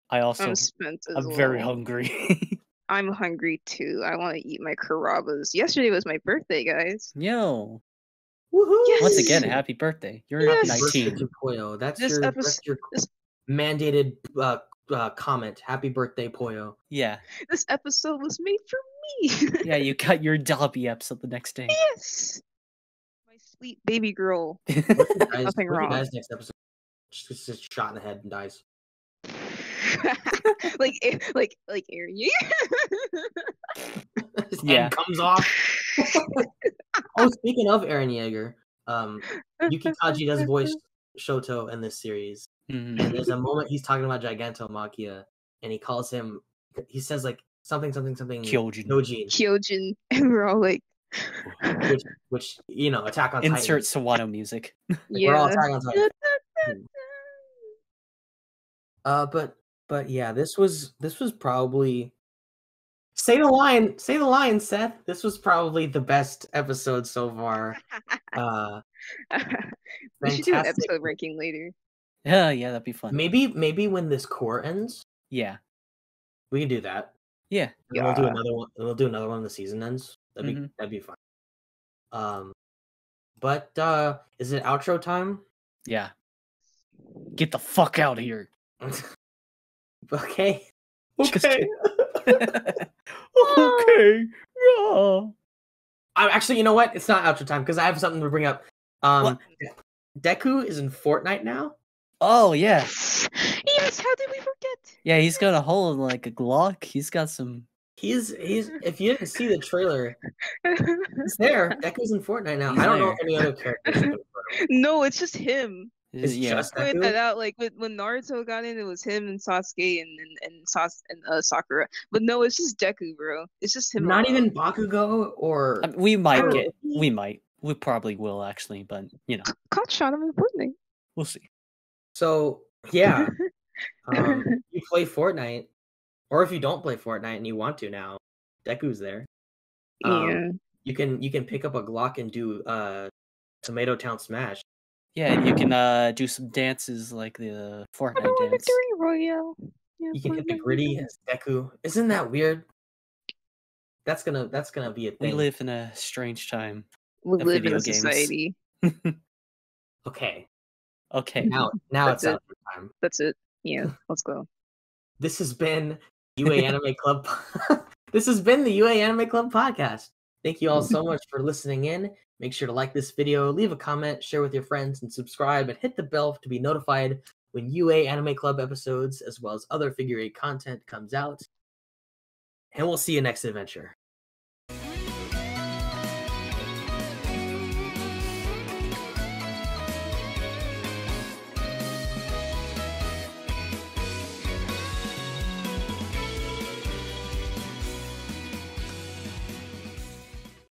I'm spent as I'm very hungry. I'm hungry too. I want to eat my Carrabba's. Yesterday was my birthday, guys. Yo. Woohoo! Yes! Once again, happy birthday. You're 19. Poyo. That's your mandated comment. Happy birthday, Poyo. Yeah. This episode was made for me. Yeah, you got your Dabi episode the next day. Yes. My sweet baby girl. Nothing wrong. Guys, next episode just shot in the head and dies. like Aaron Yeager. His head comes off. Oh, speaking of Eren Yeager, Yuki Kaji does voice Shoto in this series. Mm-hmm. And there's a moment he's talking about Gigantomachia, and he says like something Kyojin, and we're all like, which Attack on Titan. Insert Sawano music. We're all Attack on Titan. But yeah, this was probably say the line, Seth. This was probably the best episode so far. We should do an episode ranking later. Yeah, that'd be fun. Maybe when this core ends. Yeah, we can do that. Yeah, and we'll do another one. We'll do another one when the season ends. That'd be fun. But is it outro time? Yeah. Get the fuck out of here. Okay. Okay. Actually, you know what? It's not outro time because I have something to bring up. Deku is in Fortnite now. Oh yeah. Yes. How did we forget? Yeah, he's got a whole like a Glock. He's got some. He's. If you didn't see the trailer, he's there. Deku's in Fortnite now. I don't know if any other characters. No, it's just him. It's just Deku? That out like when Naruto got in, it was him and Sasuke and Sakura. But no, it's just Deku, bro. It's just him. Not even Bakugo or we probably will actually, but Caught shot him in Fortnite. We'll see. So yeah, you play Fortnite, or if you don't play Fortnite and you want to now, Deku's there. You can pick up a Glock and do Tomato Town Smash. Yeah, and you can do some dances like the Fortnite dance. Victory Royale. Yeah, you can hit the gritty as Deku. Isn't that weird? That's gonna be a thing. We live in a strange time. We live in a society. Okay. Now it's out time. That's it. Yeah, let's go. This has been UA Anime Club. This has been the UA Anime Club podcast. Thank you all so much for listening in. Make sure to like this video, leave a comment, share with your friends, and subscribe, and hit the bell to be notified when UA Anime Club episodes, as well as other Figure 8 content, comes out. And we'll see you next adventure.